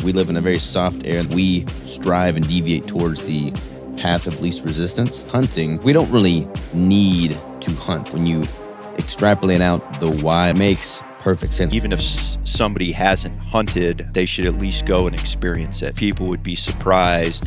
We live in a very soft area. We strive and deviate towards the path of least resistance. Hunting, we don't really need to hunt. When you extrapolate out the why, it makes perfect sense. Even if somebody hasn't hunted, they should at least go and experience it. People would be surprised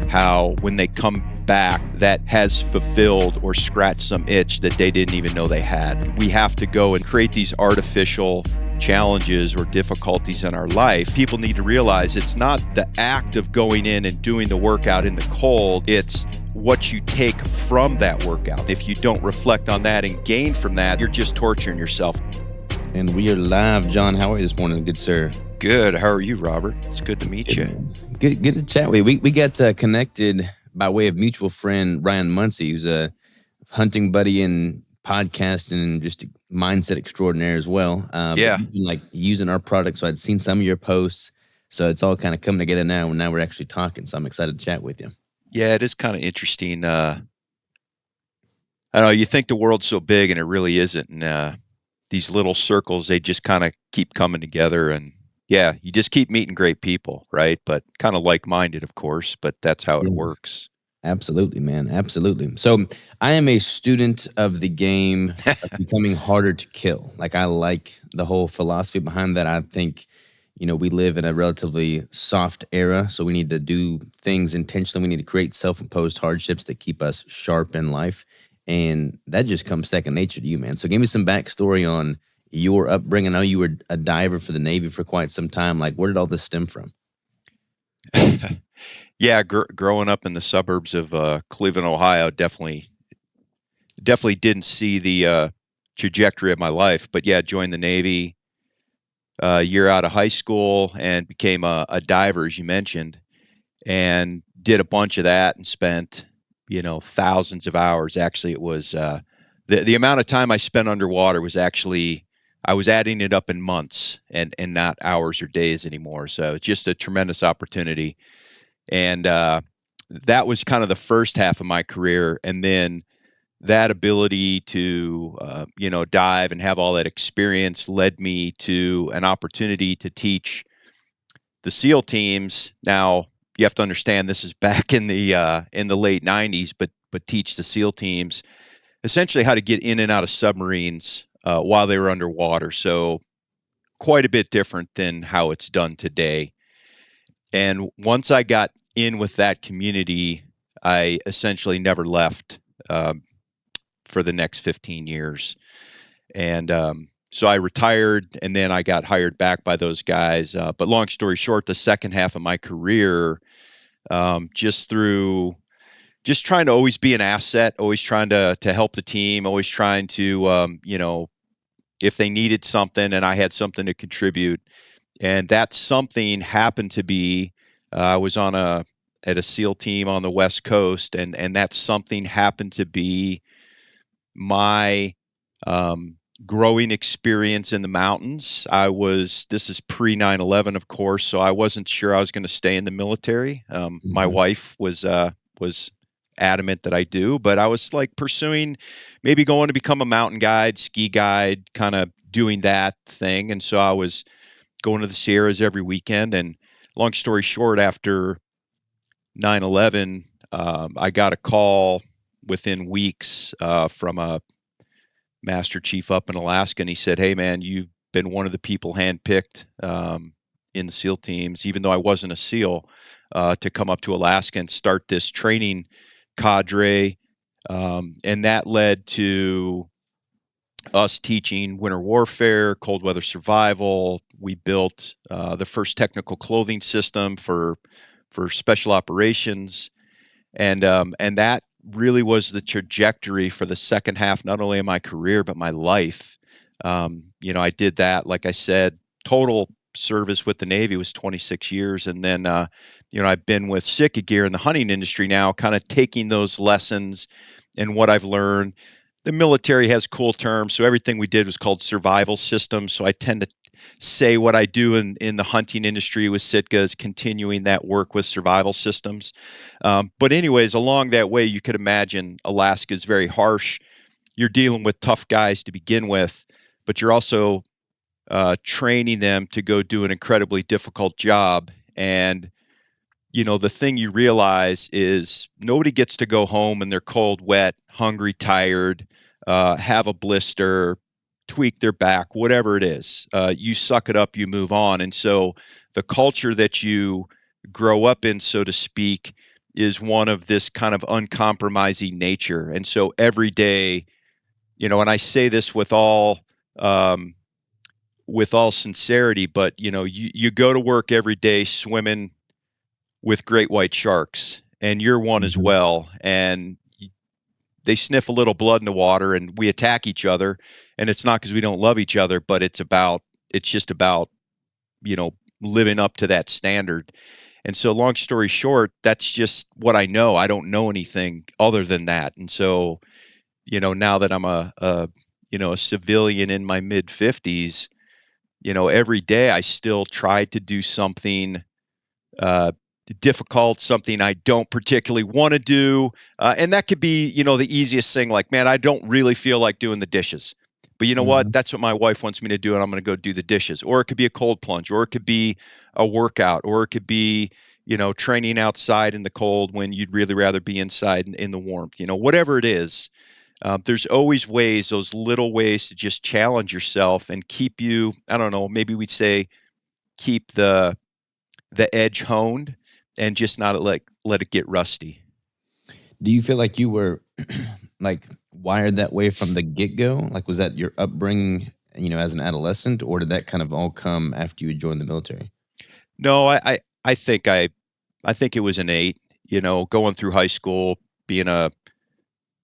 how when they come back, that has fulfilled or scratched some itch that they didn't even know they had. We have to go and create these artificial challenges or difficulties in our life. People need to realize it's not the act of going in and doing the workout in the cold, it's what you take from that workout. If you don't reflect on that and gain from that, you're just torturing yourself. And we are live. John, how are you this morning, good sir? Good. How are you, Robert? It's good to meet you. Good to chat with you. We got connected by way of mutual friend Ryan Muncie, who's a hunting buddy and podcast and just a mindset extraordinaire as well. Yeah. You've been, like, using our product, so I'd seen some of your posts. So it's all kind of coming together now, and now we're actually talking. So I'm excited to chat with you. Yeah, it is kind of interesting. I don't know, you think the world's so big, and it really isn't. And these little circles, they just kind of keep coming together. And yeah, you just keep meeting great people, right? But kind of like-minded, of course, but that's how it works. Absolutely, man. Absolutely. So I am a student of the game of becoming harder to kill. Like, I like the whole philosophy behind that. I think, we live in a relatively soft era, so we need to do things intentionally. We need to create self-imposed hardships that keep us sharp in life. And that just comes second nature to you, man. So give me some backstory on your upbringing. I know you were a diver for the Navy for quite some time. Like, where did all this stem from? Yeah, growing up in the suburbs of Cleveland, Ohio, definitely didn't see the trajectory of my life. But yeah, joined the Navy a year out of high school and became a diver, as you mentioned, and did a bunch of that and spent, thousands of hours. Actually, it was the amount of time I spent underwater was actually, I was adding it up in months and not hours or days anymore. So just a tremendous opportunity. And that was kind of the first half of my career. And then that ability to, dive and have all that experience led me to an opportunity to teach the SEAL teams. Now, you have to understand this is back in the late 90s, but teach the SEAL teams essentially how to get in and out of submarines while they were underwater. So quite a bit different than how it's done today. And once I got in with that community, I essentially never left for the next 15 years. And so I retired, and then I got hired back by those guys. But long story short, the second half of my career, just trying to always be an asset, always trying to help the team, always trying to, if they needed something and I had something to contribute. And that something happened to be, I was at a SEAL team on the West Coast, and that something happened to be my growing experience in the mountains. This is pre 9/11, of course, so I wasn't sure I was going to stay in the military. My wife was adamant that I do, but I was like pursuing maybe going to become a mountain guide, ski guide, kind of doing that thing. And so I was going to the Sierras every weekend. And long story short, after 9/11, I got a call within weeks from a Master Chief up in Alaska, and he said, "Hey, man, you've been one of the people handpicked in the SEAL teams, even though I wasn't a SEAL, to come up to Alaska and start this training cadre." And that led to us teaching winter warfare, cold weather survival. We built the first technical clothing system for special operations, and that really was the trajectory for the second half, not only of my career but my life. I did that, like I said, total service with the Navy was 26 years, and then I've been with Sitka gear in the hunting industry now, kind of taking those lessons and what I've learned. The military has cool terms, so everything we did was called survival systems. So I tend to say what I do in the hunting industry with Sitka is continuing that work with survival systems. But anyways, along that way, you could imagine Alaska is very harsh. You're dealing with tough guys to begin with, but you're also training them to go do an incredibly difficult job. And the thing you realize is nobody gets to go home and they're cold, wet, hungry, tired, have a blister, tweak their back, whatever it is. You suck it up, you move on. And so the culture that you grow up in, so to speak, is one of this kind of uncompromising nature. And so every day, and I say this um, with all sincerity, but you go to work every day swimming with great white sharks, and you're one as Mhm. well. And they sniff a little blood in the water, and we attack each other. And it's not because we don't love each other, but it's just about living up to that standard. And so, long story short, that's just what I know. I don't know anything other than that. And so, now that I'm a civilian in my mid 50s, every day I still try to do something uh, difficult, something I don't particularly want to do. And that could be, the easiest thing, like, man, I don't really feel like doing the dishes. But you know what? Mhm. That's what my wife wants me to do, and I'm going to go do the dishes. Or it could be a cold plunge, or it could be a workout, or it could be, training outside in the cold when you'd really rather be inside in the warmth. Whatever it is, there's always ways, those little ways to just challenge yourself and keep you, I don't know, maybe we'd say keep the edge honed and just not let it get rusty. Do you feel like you were like wired that way from the get go? Like, was that your upbringing, as an adolescent, or did that kind of all come after you joined the military? No, I think I think it was innate. Going through high school, being a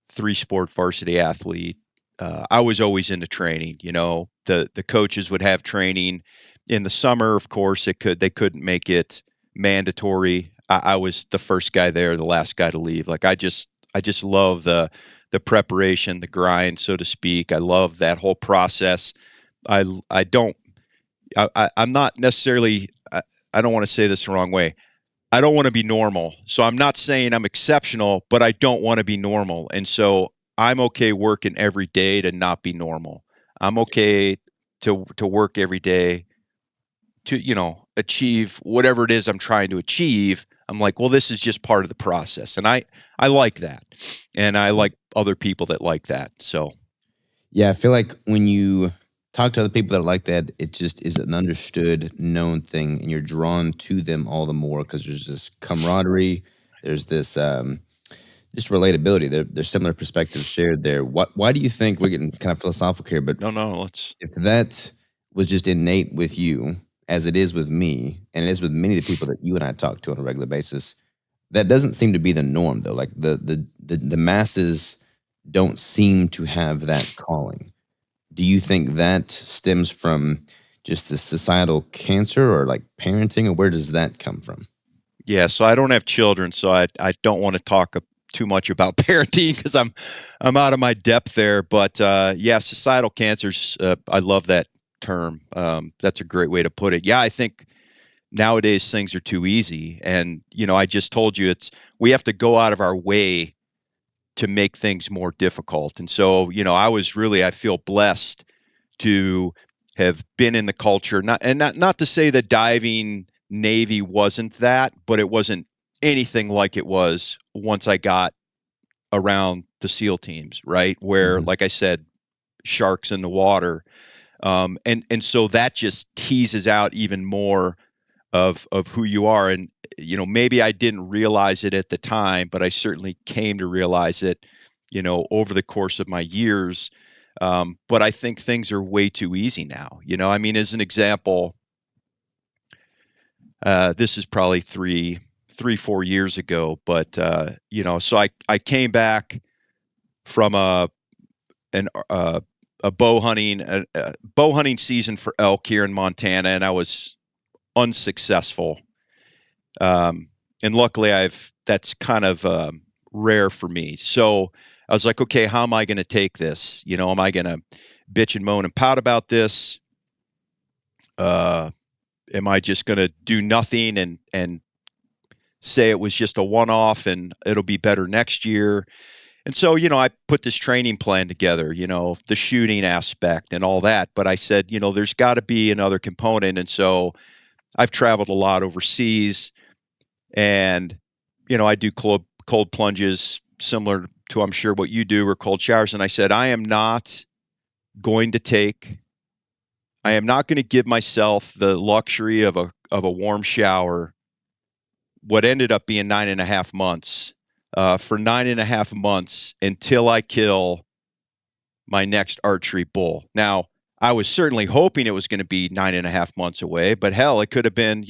three sport varsity athlete, I was always into training. The coaches would have training in the summer. Of course, they couldn't make it mandatory. I was the first guy there, the last guy to leave. Like I just love the preparation, the grind, so to speak. I love that whole process. I don't I'm not necessarily I don't want to say this the wrong way. I don't want to be normal. So I'm not saying I'm exceptional, but I don't want to be normal. And so I'm okay working every day to not be normal. I'm okay to work every day to, achieve whatever it is I'm trying to achieve. I'm like, well, this is just part of the process. And I like that. And I like other people that like that. So Yeah, I feel like when you talk to other people that are like that, it just is an understood, known thing, and you're drawn to them all the more because there's this camaraderie, there's this just relatability. There's similar perspectives shared there. Why do you think we're getting kind of philosophical here? But no, let's if that was just innate with you, as it is with me, and it is with many of the people that you and I talk to on a regular basis, that doesn't seem to be the norm, though. Like the masses don't seem to have that calling. Do you think that stems from just the societal cancer or like parenting, or where does that come from? Yeah, so I don't have children, so I don't want to talk too much about parenting because I'm out of my depth there. But yeah, societal cancers. I love that term. That's a great way to put it. Yeah, I think nowadays things are too easy, and I just told you we have to go out of our way to make things more difficult. And so I feel blessed to have been in the culture. Not to say that diving Navy wasn't that, but it wasn't anything like it was once I got around the SEAL teams, right? Where, Mhm. like I said, sharks in the water, and so that just teases out even more of who you are. And maybe I didn't realize it at the time, but I certainly came to realize it, over the course of my years. But I think things are way too easy now. I mean, as an example, this is probably 4 years ago, but so I came back from an a bow hunting season for elk here in Montana, and I was unsuccessful. Um, and luckily, that's kind of rare for me. So I was like, okay, how am I going to take this? Am I going to bitch and moan and pout about this? Uh, am I just going to do nothing and say it was just a one off and it'll be better next year? And so, I put this training plan together, the shooting aspect and all that. But I said, there's got to be another component. And so I've traveled a lot overseas, and I do cold plunges similar to, I'm sure, what you do, or cold showers. And I said, going to take I am not going to give myself the luxury of a warm shower. What ended up being 9.5 months, for 9.5 months, until I kill my next archery bull. Now, I was certainly hoping it was going to be 9.5 months away, but hell, it could have been,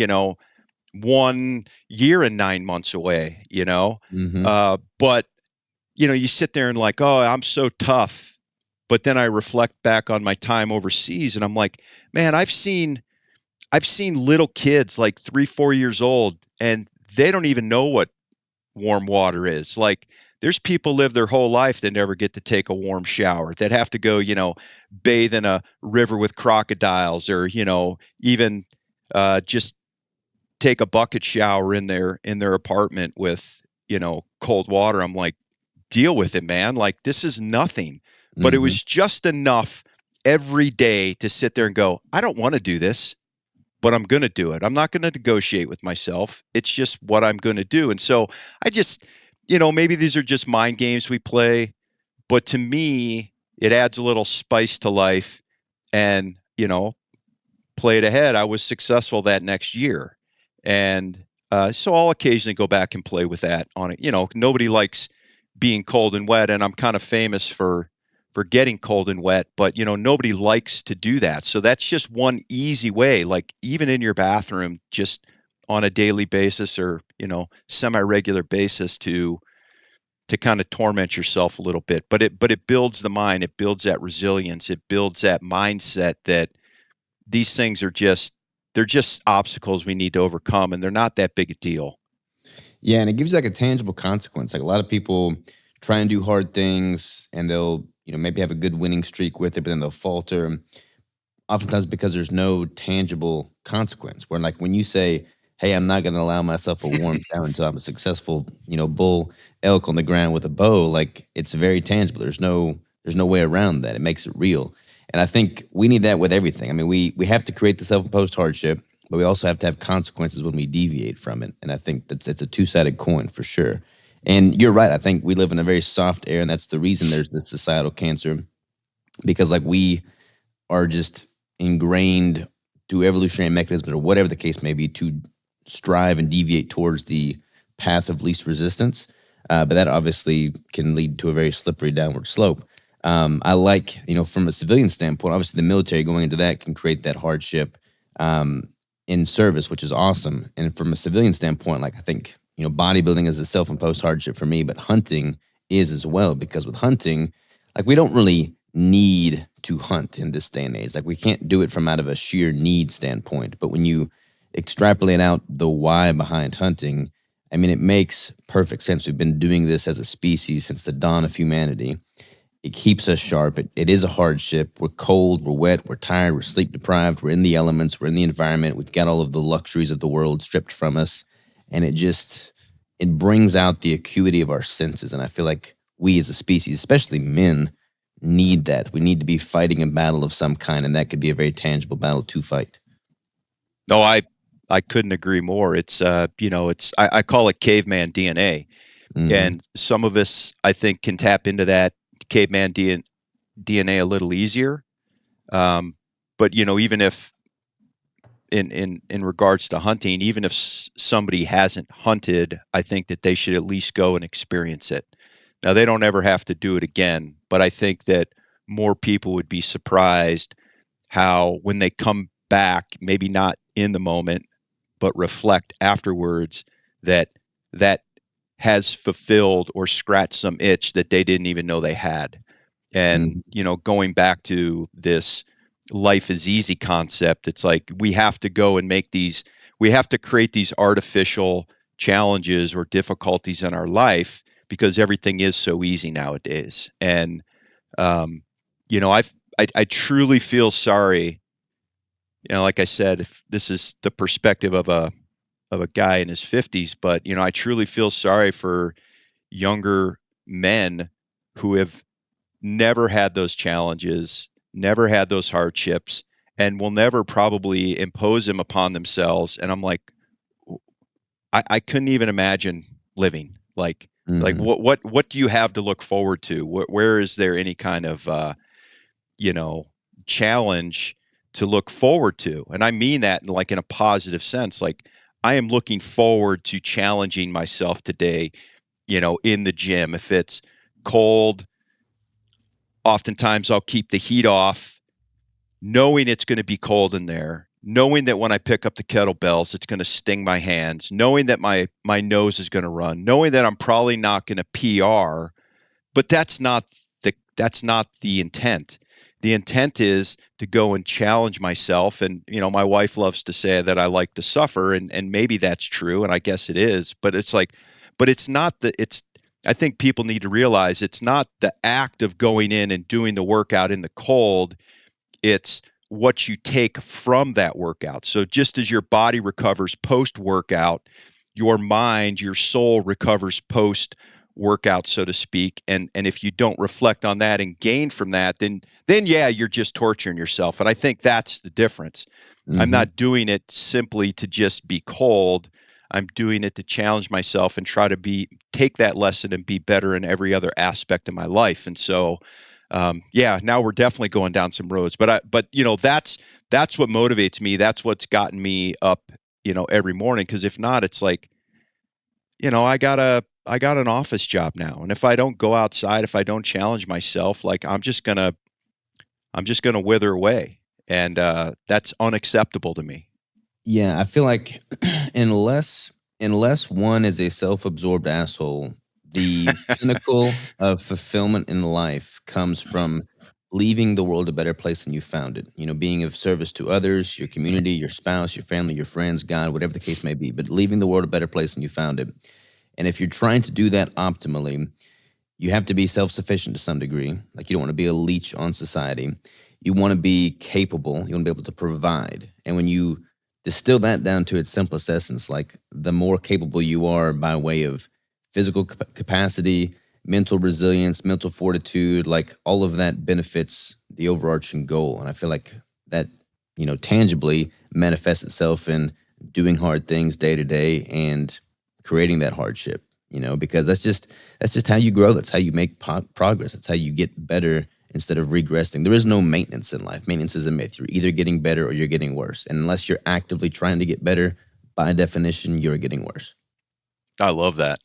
1 year and 9 months away. Mm-hmm. But you sit there and like, oh, I'm so tough. But then I reflect back on my time overseas, and I'm like, man, I've seen little kids like 3, 4 years old, and they don't even know what warm water is. Like, there's people live their whole life that never get to take a warm shower, that have to go, bathe in a river with crocodiles, or, even just take a bucket shower in their apartment with, cold water. I'm like, deal with it, man. Like, this is nothing. But it Mm-hmm. was just enough every day to sit there and go, I don't want to do this, but I'm going to do it. I'm not going to negotiate with myself. It's just what I'm going to do. And so I just, maybe these are just mind games we play, but to me, it adds a little spice to life. And, played ahead, I was successful that next year. And so I'll occasionally go back and play with that on it. Nobody likes being cold and wet, and I'm kind of famous for getting cold and wet, but nobody likes to do that. So that's just one easy way, like even in your bathroom, just on a daily basis, or semi-regular basis, to kind of torment yourself a little bit. But it builds the mind, it builds that resilience, it builds that mindset that these things are just, they're just obstacles we need to overcome, and they're not that big a deal. Yeah, and it gives you like a tangible consequence. Like a lot of people try and do hard things, and they'll maybe have a good winning streak with it, but then they'll falter. Oftentimes because there's no tangible consequence. Where like when you say, "Hey, I'm not going to allow myself a warm shower until I'm a successful bull elk on the ground with a bow," like it's very tangible. There's no way around that. It makes it real. And I think we need that with everything. I mean, we have to create the self-imposed hardship, but we also have to have consequences when we deviate from it. And I think it's a two-sided coin for sure. And you're right. I think we live in a very soft era, and that's the reason there's this societal cancer, because like we are just ingrained through evolutionary mechanisms or whatever the case may be to strive and deviate towards the path of least resistance. But that obviously can lead to a very slippery downward slope. I like, from a civilian standpoint, obviously the military going into that can create that hardship in service, which is awesome. And from a civilian standpoint, like I think, bodybuilding is a self-imposed hardship for me, but hunting is as well, because with hunting, like we don't really need to hunt in this day and age. Like we can't do it from out of a sheer need standpoint. But when you extrapolate out the why behind hunting, I mean, it makes perfect sense. We've been doing this as a species since the dawn of humanity. It keeps us sharp. It is a hardship. We're cold, we're wet, we're tired, we're sleep deprived, we're in the elements, we're in the environment. We've got all of the luxuries of the world stripped from us. And it brings out the acuity of our senses. And I feel like we as a species, especially men, need that. We need to be fighting a battle of some kind, and that could be a very tangible battle to fight. No, I couldn't agree more. It's I call it caveman DNA, Mm-hmm. and some of us, I think, can tap into that caveman DNA a little easier. Um, but even if in regards to hunting, even if somebody hasn't hunted, I think that they should at least go and experience it. Now, they don't ever have to do it again, but I think that more people would be surprised how, when they come back, maybe not in the moment, but reflect afterwards, that that has fulfilled or scratched some itch that they didn't even know they had. And Mm-hmm. going back to this life is easy concept, it's like we have to go and we have to create these artificial challenges or difficulties in our life, because everything is so easy nowadays. And um, I truly feel sorry. Like I said, if this is the perspective of a guy in his 50s, but I truly feel sorry for younger men who have never had those challenges, never had those hardships, and will never probably impose them upon themselves. And I'm like, I couldn't even imagine living like Hmm. what do you have to look forward to? Where is there any kind of you know challenge to look forward to? And I mean that in a positive sense. Like I am looking forward to challenging myself today, in the gym. If it's cold, oftentimes I'll keep the heat off, knowing it's going to be cold in there, knowing that when I pick up the kettlebells, it's going to sting my hands, knowing that my nose is going to run, knowing that I'm probably not going to PR, but that's not the intent. The intent is to go and challenge myself. And my wife loves to say that I like to suffer, and maybe that's true, and I guess it is. But it's like, but it's not the it's. I think people need to realize it's not the act of going in and doing the workout in the cold. It's what you take from that workout. So just as your body recovers post workout, your mind, your soul recovers post workout, so to speak. And if you don't reflect on that and gain from that, then yeah, you're just torturing yourself. And I think that's the difference. I'm Hmm. not doing it simply to just be cold. I'm doing it to challenge myself and try to take that lesson and be better in every other aspect of my life. And so yeah, now we're definitely going down some roads, but that's what motivates me. That's what's gotten me up, every morning. Because if not, it's like, I got an office job now, and if I don't go outside, if I don't challenge myself, like I'm just gonna wither away, and that's unacceptable to me. Yeah, I feel like unless one is a self-absorbed asshole, the pinnacle of fulfillment in life comes from leaving the world a better place than you found it. Being of service to others, your community, your spouse, your family, your friends, God, whatever the case may be, but leaving the world a better place than you found it. And if you're trying to do that optimally, you have to be self-sufficient to some degree. Like you don't want to be a leech on society. You want to be capable. You want to be able to provide. And when you distill that down to its simplest essence, like the more capable you are by way of physical capacity, mental resilience, mental fortitude, like all of that benefits the overarching goal. And I feel like that, tangibly manifests itself in doing hard things day to day and creating that hardship, because that's just how you grow. That's how you make progress. That's how you get better instead of regressing. There is no maintenance in life. Maintenance is a myth. You're either getting better or you're getting worse. And unless you're actively trying to get better, by definition, you're getting worse. I love that.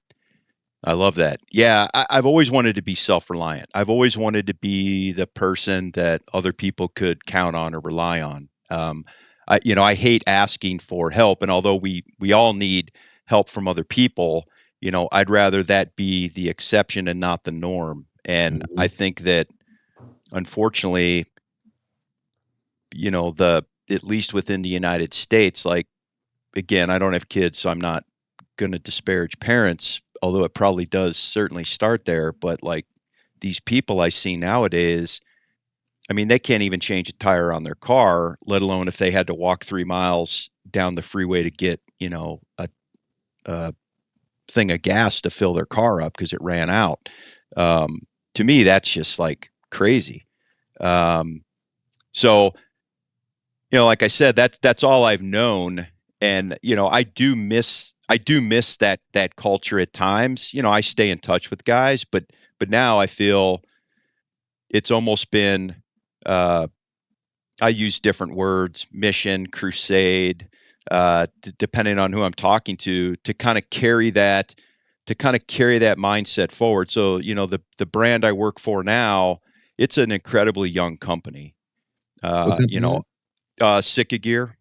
I love that. Yeah, I've always wanted to be self-reliant. I've always wanted to be the person that other people could count on or rely on. I hate asking for help, and although we all need help from other people, I'd rather that be the exception and not the norm. And I Mhm. think that unfortunately, the at least within the United States, like again, I don't have kids, so I'm not going to disparage parents, although it probably does certainly start there. But like these people I see nowadays, I mean, they can't even change a tire on their car, let alone if they had to walk 3 miles down the freeway to get, a thing of gas to fill their car up because it ran out. Um, to me, that's just like crazy. Um, so, like I said, that's all I've known, and I do miss that culture at times. I stay in touch with guys, but now I feel it's almost been I use different words, mission, crusade, depending on who I'm talking to kind of carry that mindset forward. So, the brand I work for now, it's an incredibly young company. What company is it? Sitka Gear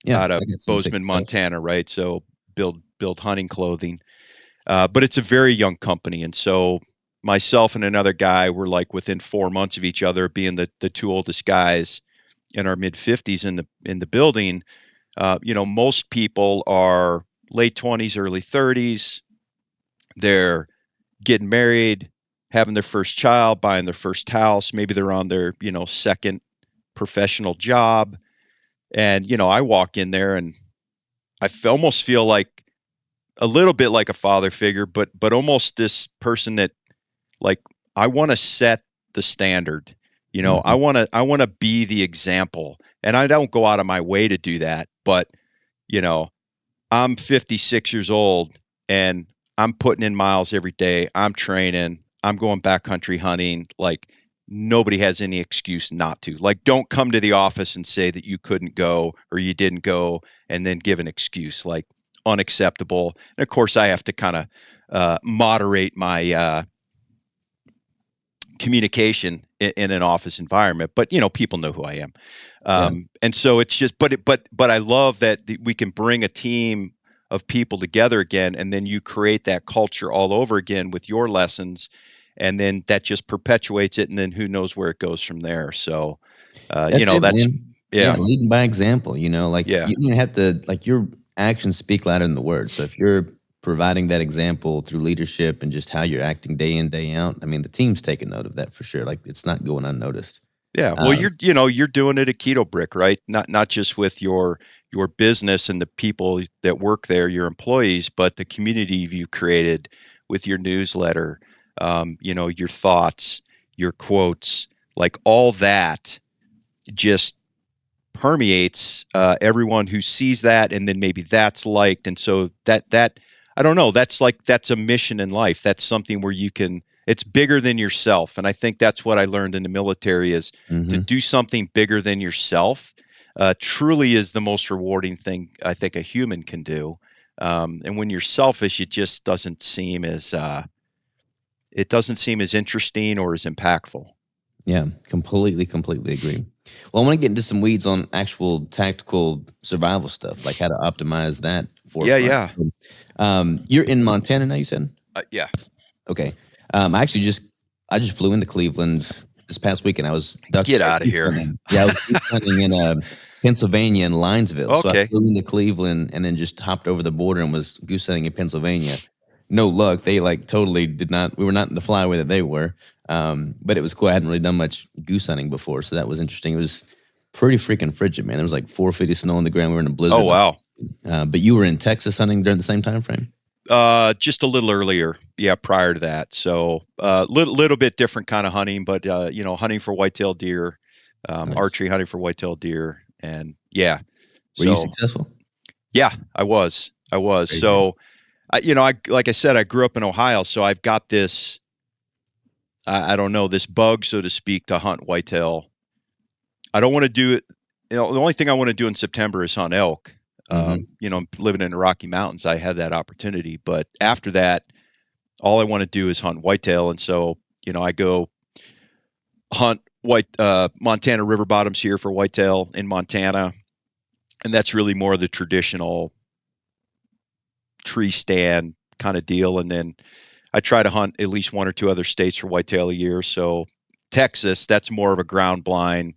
Yeah, out of I got some sick Bozeman, stuff. Montana, right? So build hunting clothing. But it's a very young company, and so myself and another guy were like within 4 months of each other, being the two oldest guys in our mid 50s in the building. Most people are late 20s, early 30s. They're getting married, having their first child, buying their first house. Maybe they're on their second professional job, and I walk in there and almost feel like a little bit like a father figure, but almost this person that like I want to set the standard. I Hmm. want to be the example. And I don't go out of my way to do that, but you know, I'm 56 years old and I'm putting in miles every day. I'm training. I'm going backcountry hunting. Like nobody has any excuse not to. Like don't come to the office and say that you couldn't go or you didn't go and then give an excuse. Like unacceptable. And of course, I have to kind of moderate my communication in an office environment. But people know who I am. Yeah. And so it's just, but I love that we can bring a team of people together again, and then you create that culture all over again with your lessons, and then that just perpetuates it, and then who knows where it goes from there. So, That's it, that's man. Yeah, yeah, leading by example, like yeah, you don't have to like your actions speak louder than the words. So if you're providing that example through leadership and just how you're acting day in, day out, I mean, the team's taking note of that for sure. Like it's not going unnoticed. yeah. Well, Um, you're doing it at Keto Brick, right? Not just with your business and the people that work there, your employees, but the community you created with your newsletter, your thoughts, your quotes, like all that just permeates everyone who sees that, and then maybe that's liked, and so that I don't know, that's a mission in life. That's something where you can. It's bigger than yourself, and I think that's what I learned in the military is to mhm. do something bigger than yourself. Truly is the most rewarding thing I think a human can do. And when you're selfish, it just doesn't seem as interesting or as impactful. Yeah, completely agree. Well, I want to get into some weeds on actual tactical survival stuff, like how to optimize that Yeah, forefront. yeah, You're in Montana now, you said? yeah. Okay. I just flew into Cleveland this past weekend. I was Get out of goose here. hunting. Yeah, I was goose hunting in Pennsylvania in Linesville. So I Okay. flew into Cleveland and then just hopped over the border and was goose hunting in Pennsylvania. No luck. They like totally did not. We were not in the flyway that they were. But it was cool. I hadn't really done much goose hunting before, so that was interesting. It was pretty freaking frigid, man. There was like 4 feet of snow on the ground. We were in a Oh blizzard. wow. But you were in Texas hunting during the same time frame. Just a little earlier, yeah, prior to that. So, little bit different kind of hunting, but hunting for whitetail deer, Nice. archery hunting for whitetail deer, and yeah. Were you So, successful? yeah, I was. Very good. So, I like I said, I grew up in Ohio, so I've got this, I don't know, this bug, so to speak, to hunt whitetail. I don't want to do it. The only thing I want to do in September is hunt elk. Hmm. Living in the Rocky Mountains, I had that opportunity, but after that, all I want to do is hunt whitetail. And so, I go hunt Montana river bottoms here for whitetail in Montana. And that's really more of the traditional tree stand kind of deal. And then I try to hunt at least one or two other states for whitetail a year. So Texas, that's more of a ground blind,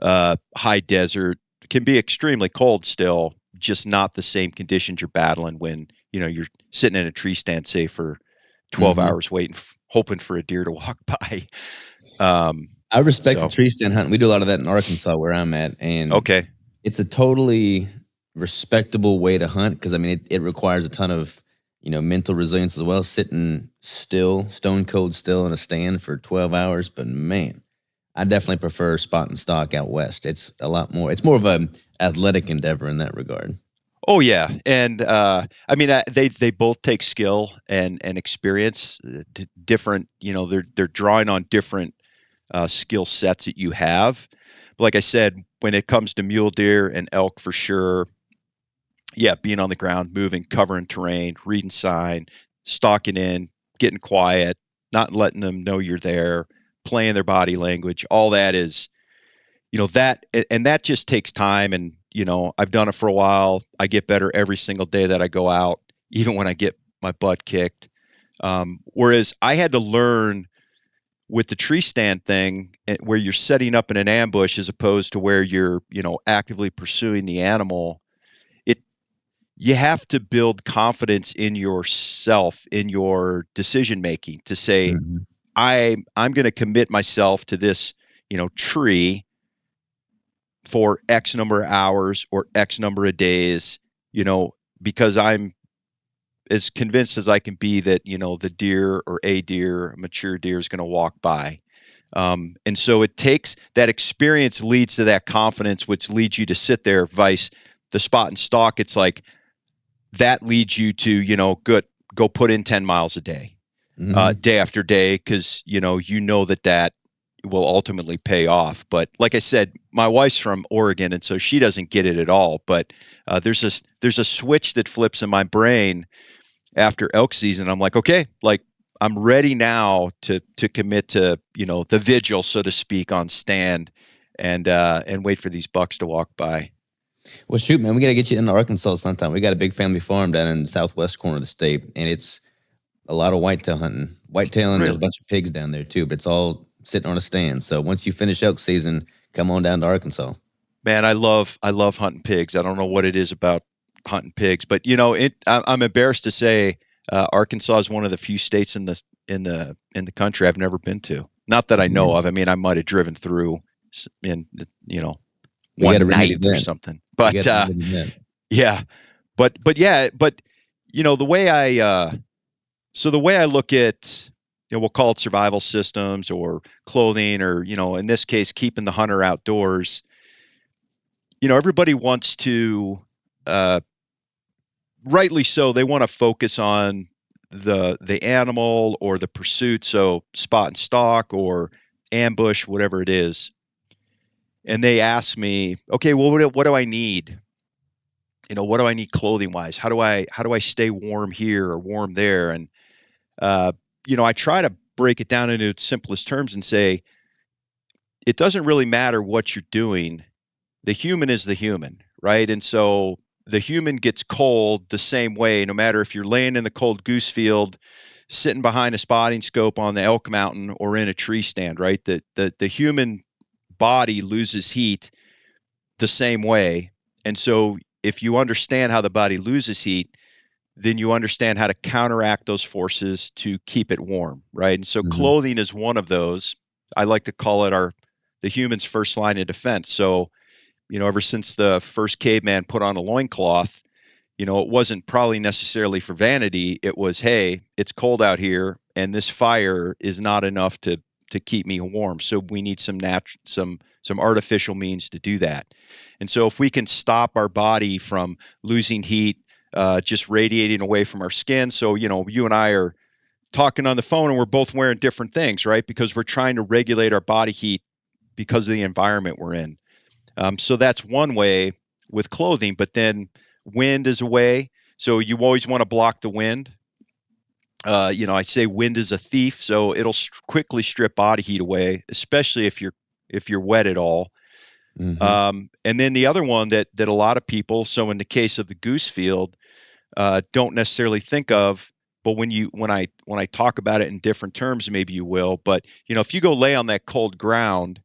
high desert, can be extremely cold still, just not the same conditions you're battling when, you're sitting in a tree stand, say, for 12 Hmm. hours waiting, hoping for a deer to walk by. Um, I respect the so, tree stand hunting. We do a lot of that in Arkansas where I'm at, and okay. it's a totally respectable way to hunt because I mean it requires a ton of mental resilience as well. Sitting still, stone cold still in a stand for 12 hours, but man, I definitely prefer spot and stock out west. It's a lot more. It's more of a athletic endeavor in that regard. Oh yeah. And, I mean, they both take skill and experience, different, they're drawing on different, skill sets that you have. But like I said, when it comes to mule deer and elk for sure, yeah, being on the ground, moving, covering terrain, reading sign, stalking in, getting quiet, not letting them know you're there, playing their body language, all that is, that, and that just takes time. And, I've done it for a while. I get better every single day that I go out, even when I get my butt kicked. Whereas I had to learn with the tree stand thing, where you're setting up in an ambush as opposed to where you're, actively pursuing the animal. It You have to build confidence in yourself, in your decision making, to say, Hmm. I'm going to commit myself to this, tree for X number of hours or X number of days, you know, because I'm as convinced as I can be that, the deer or a deer, a mature deer is going to walk by. And so it takes that experience leads to that confidence, which leads you to sit there. Vice the spot and stalk, it's like that leads you to, go put in 10 miles a day, Hmm. day after day, because that will ultimately pay off. But like I said, my wife's from Oregon, and so she doesn't get it at all. But there's a switch that flips in my brain after elk season. I'm like, okay, like I'm ready now to commit to the vigil, so to speak, on stand, and wait for these bucks to walk by. Well, shoot, man, we got to get you into Arkansas sometime. We got a big family farm down in the southwest corner of the state, and it's a lot of whitetail hunting. Whitetail, and there's a Really, bunch of pigs down there too, but it's all sitting on a stand. So once you finish elk season, come on down to Arkansas. man, I love hunting pigs. I don't know what it is about hunting pigs, but I'm embarrassed to say Arkansas is one of the few states in the country I've never been to. Not that I know Man, of. I mean, I might have driven through in we got to one remedy night or that. something. We got But to remedy that. yeah, but yeah, but the way I look at, we'll call it survival systems or clothing, or in this case keeping the hunter outdoors. Everybody wants to, uh, rightly so, they want to focus on the animal or the pursuit, so spot and stalk or ambush, whatever it is. And they ask me, okay, well, what do I need? What do I need clothing wise? How do I stay warm here or warm there? And uh, I try to break it down into its simplest terms and say it doesn't really matter what you're doing. The human is the human, right? And so the human gets cold the same way, no matter if you're laying in the cold goose field, sitting behind a spotting scope on the elk mountain, or in a tree stand, right? The human body loses heat the same way. And so if you understand how the body loses heat, then you understand how to counteract those forces to keep it warm, right? And so Hmm. clothing is one of those. I like to call it the human's first line of defense. So, ever since the first caveman put on a loincloth, it wasn't probably necessarily for vanity. It was, hey, it's cold out here, and this fire is not enough to keep me warm. So we need some artificial means to do that. And so if we can stop our body from losing heat, just radiating away from our skin. So you and I are talking on the phone, and we're both wearing different things, right? Because we're trying to regulate our body heat because of the environment we're in. So that's one way with clothing, but then wind is a way. So you always want to block the wind. I say wind is a thief, so it'll quickly strip body heat away, especially if you're wet at all. Hmm. And then the other one that a lot of people, so in the case of the goose field, don't necessarily think of, but when I talk about it in different terms, maybe you will. But if you go lay on that cold ground,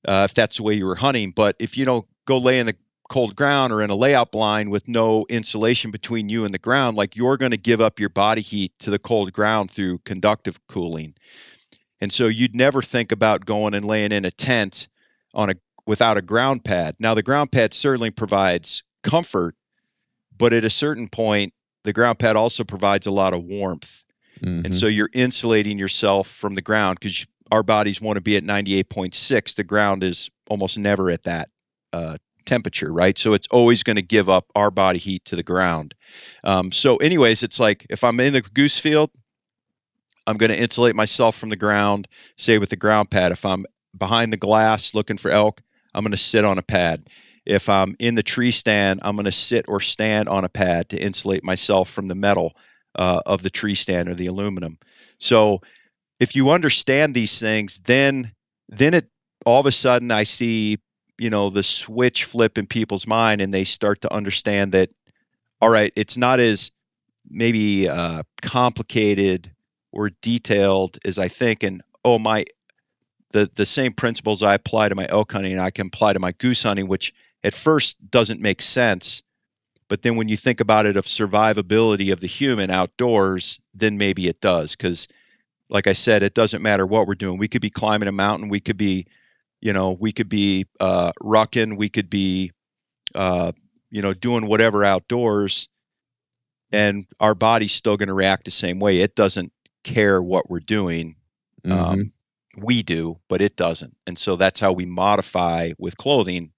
if that's the way you were hunting. But if you don't go lay in the cold ground or in a layout blind with no insulation between you and the ground, like you're going to give up your body heat to the cold ground through conductive cooling. And so you'd never think about going and laying in a tent on a without a ground pad. Now the ground pad certainly provides comfort, but at a certain point, the ground pad also provides a lot of warmth. And Hmm. so you're insulating yourself from the ground because our bodies want to be at 98.6. The ground is almost never at that temperature, right? So it's always going to give up our body heat to the ground. So, anyways, it's like if I'm in the goose field, I'm going to insulate myself from the ground, say with the ground pad. If I'm behind the glass looking for elk, I'm going to sit on a pad. If I'm in the tree stand, I'm going to sit or stand on a pad to insulate myself from the metal of the tree stand or the aluminum. So if you understand these things, then it all of a sudden I see the switch flip in people's mind, and they start to understand that, all right, it's not as maybe complicated or detailed as I think. And oh, the same principles I apply to my elk hunting I can apply to my goose hunting, which at first doesn't make sense. But then when you think about it of survivability of the human outdoors, then maybe it does. Because like I said, it doesn't matter what we're doing. We could be climbing a mountain. We could be rucking. We could be, doing whatever outdoors, and our body's still going to react the same way. It doesn't care what we're doing. Hmm. Um, we do, but it doesn't. And so that's how we modify with clothing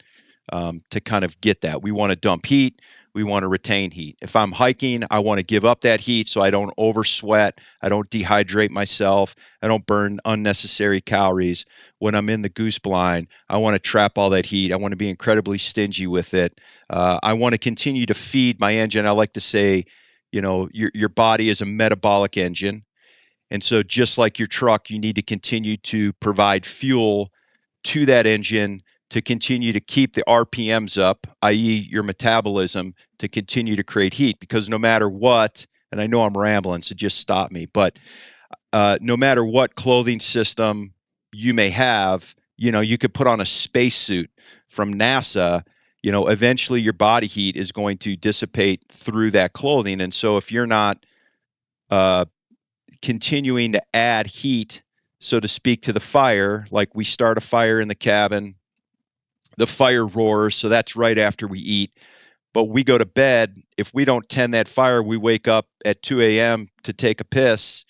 to kind of get that. We want to dump heat. We want to retain heat. If I'm hiking, I want to give up that heat so I don't over sweat. I don't dehydrate myself. I don't burn unnecessary calories. When I'm in the goose blind, I want to trap all that heat. I want to be incredibly stingy with it. I want to continue to feed my engine. I like to say, your body is a metabolic engine. And so just like your truck, you need to continue to provide fuel to that engine to continue to keep the RPMs up, i.e., your metabolism, to continue to create heat. Because no matter what, and I know I'm rambling, so just stop me, but no matter what clothing system you may have, you could put on a spacesuit from NASA. Eventually your body heat is going to dissipate through that clothing. And so if you're not uh, continuing to add heat, so to speak, to the fire, like we start a fire in the cabin, the fire roars, so that's right after we eat. But we go to bed. If we don't tend that fire, we wake up at 2 a.m. to take a piss,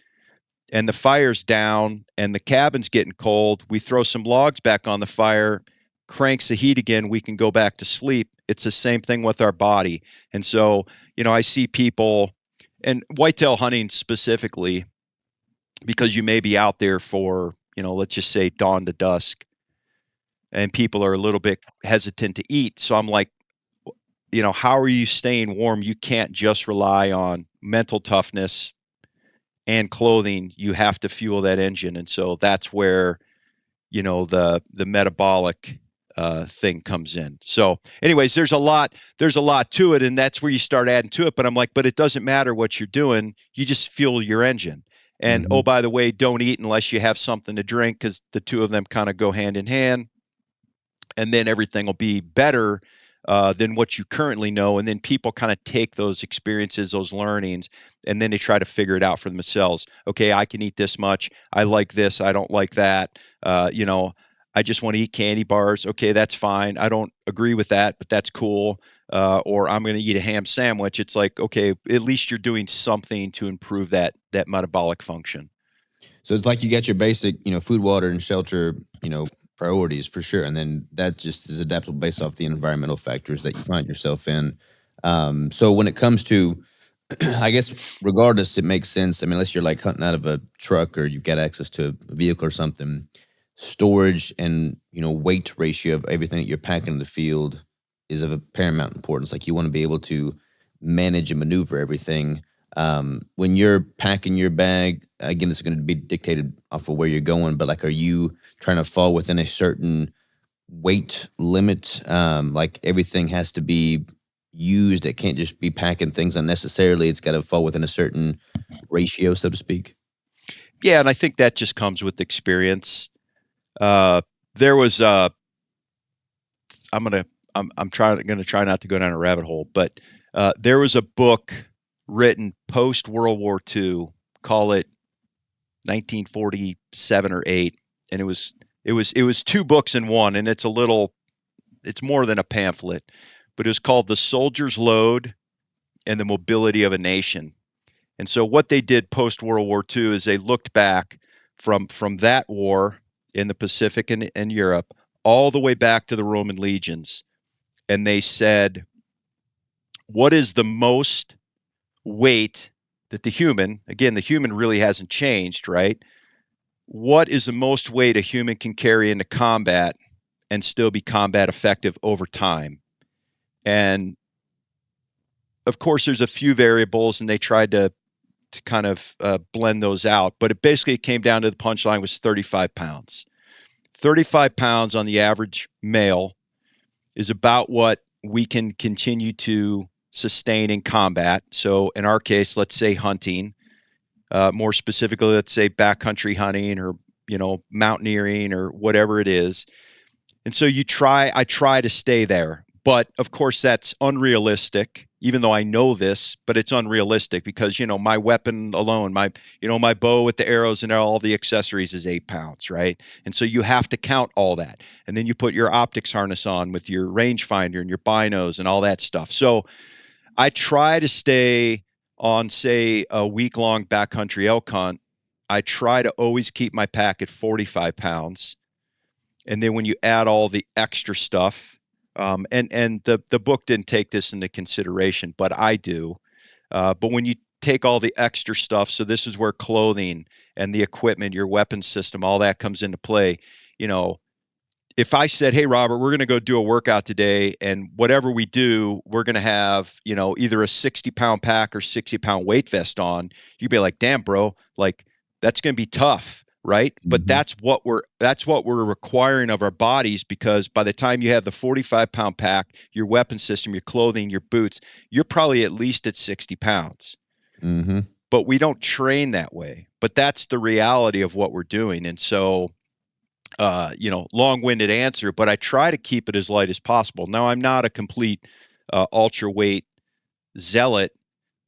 and the fire's down and the cabin's getting cold. We throw some logs back on the fire, cranks the heat again, we can go back to sleep. It's the same thing with our body. And so, I see people, and whitetail hunting specifically, because you may be out there for, let's just say dawn to dusk, and people are a little bit hesitant to eat. So I'm like, how are you staying warm? You can't just rely on mental toughness and clothing. You have to fuel that engine. And so that's where, the metabolic thing comes in. So anyways, there's a lot to it, and that's where you start adding to it. But I'm like, but it doesn't matter what you're doing. You just fuel your engine. And Mm-hmm. oh, by the way, don't eat unless you have something to drink, because the two of them kind of go hand in hand. And then everything will be better than what you currently know. And then people kind of take those experiences, those learnings, and then they try to figure it out for themselves. Okay, I can eat this much. I like this. I don't like that. I just want to eat candy bars. Okay, that's fine. I don't agree with that, but that's cool. Or I'm going to eat a ham sandwich. It's like, okay, at least you're doing something to improve that metabolic function. So it's like you got your basic, food, water, and shelter, priorities for sure, and then that just is adaptable based off the environmental factors that you find yourself in. So when it comes to, I guess, regardless, it makes sense. I mean, unless you're like hunting out of a truck or you've got access to a vehicle or something, storage and weight ratio of everything that you're packing in the field is of a paramount importance. Like you want to be able to manage and maneuver everything. When you're packing your bag, again, it's going to be dictated off of where you're going. But like, are you trying to fall within a certain weight limit? Like everything has to be used. It can't just be packing things unnecessarily. It's got to fall within a certain ratio, so to speak. Yeah, and I think that just comes with experience. Uh, there was I'm gonna I'm trying gonna try not to go down a rabbit hole, but there was a book written post World War II, call it 1947 or 8, and it was two books in one, and it's more than a pamphlet, but it was called The Soldier's Load and the Mobility of a Nation. And so what they did post World War II is they looked back from that war in the Pacific and Europe all the way back to the Roman legions, and they said, what is the most weight that the human really hasn't changed, right? What is the most weight a human can carry into combat and still be combat effective over time? And of course, there's a few variables, and they tried to kind of blend those out, but it basically came down to the punchline was 35 pounds. 35 pounds on the average male is about what we can continue to sustain in combat. So in our case, let's say hunting, more specifically, let's say backcountry hunting or mountaineering or whatever it is. And so I try to stay there. But of course, that's unrealistic, even though I know this, but it's unrealistic because, my weapon alone, my bow with the arrows and all the accessories is 8 pounds, right? And so you have to count all that. And then you put your optics harness on with your rangefinder and your binos and all that stuff. So I try to stay on, say, a week long backcountry elk hunt I try to always keep my pack at 45 pounds. And then when you add all the extra stuff, and the book didn't take this into consideration, but I do. But when you take all the extra stuff, so this is where clothing and the equipment, your weapon system, all that comes into play. You know, if I said, "Hey, Robert, we're going to go do a workout today, and whatever we do, we're going to have, either a 60-pound pack or 60-pound weight vest on," you'd be like, "Damn, bro, like that's going to be tough." Right. But Mm-hmm. that's what we're requiring of our bodies, because by the time you have the 45-pound pack, your weapon system, your clothing, your boots, you're probably at least at 60 pounds. Mm-hmm. But we don't train that way. But that's the reality of what we're doing. And so, long-winded answer, but I try to keep it as light as possible. Now, I'm not a complete ultra weight zealot,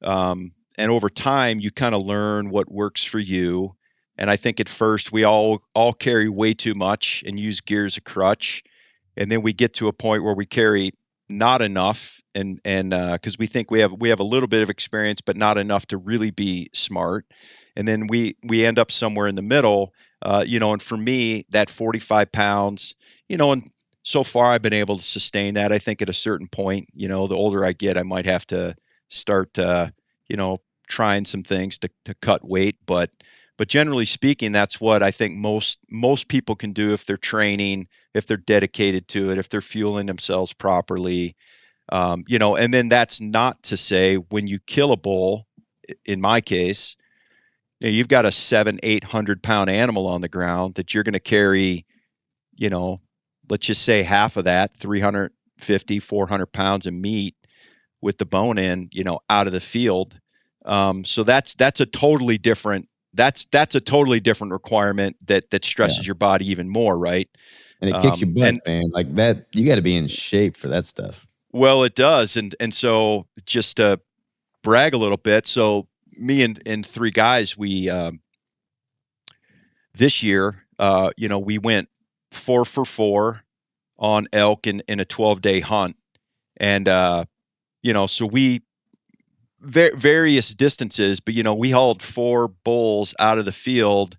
and over time, you kind of learn what works for you. And I think at first we all carry way too much and use gear as a crutch, and then we get to a point where we carry not enough, and because we think we have a little bit of experience, but not enough to really be smart, and then we end up somewhere in the middle. And for me, that 45 pounds, and so far I've been able to sustain that. I think at a certain point, the older I get, I might have to start, trying some things to cut weight, but generally speaking, that's what I think most people can do if they're training, if they're dedicated to it, if they're fueling themselves properly. And then that's not to say when you kill a bull, in my case, you've got a 700-800 pound animal on the ground that you're going to carry, you know, let's just say half of that, 350, 400 pounds of meat with the bone in, out of the field. So that's a totally different that's a totally different requirement that Yeah. stresses your body even more, right? And it kicks your butt, And man. Like that, you got to be in shape for that stuff. well, it does, and so just to brag a little bit, so me and three guys, we this year, we went 4 for 4 on elk in a 12-day hunt, and so we various distances, but we hauled 4 bulls out of the field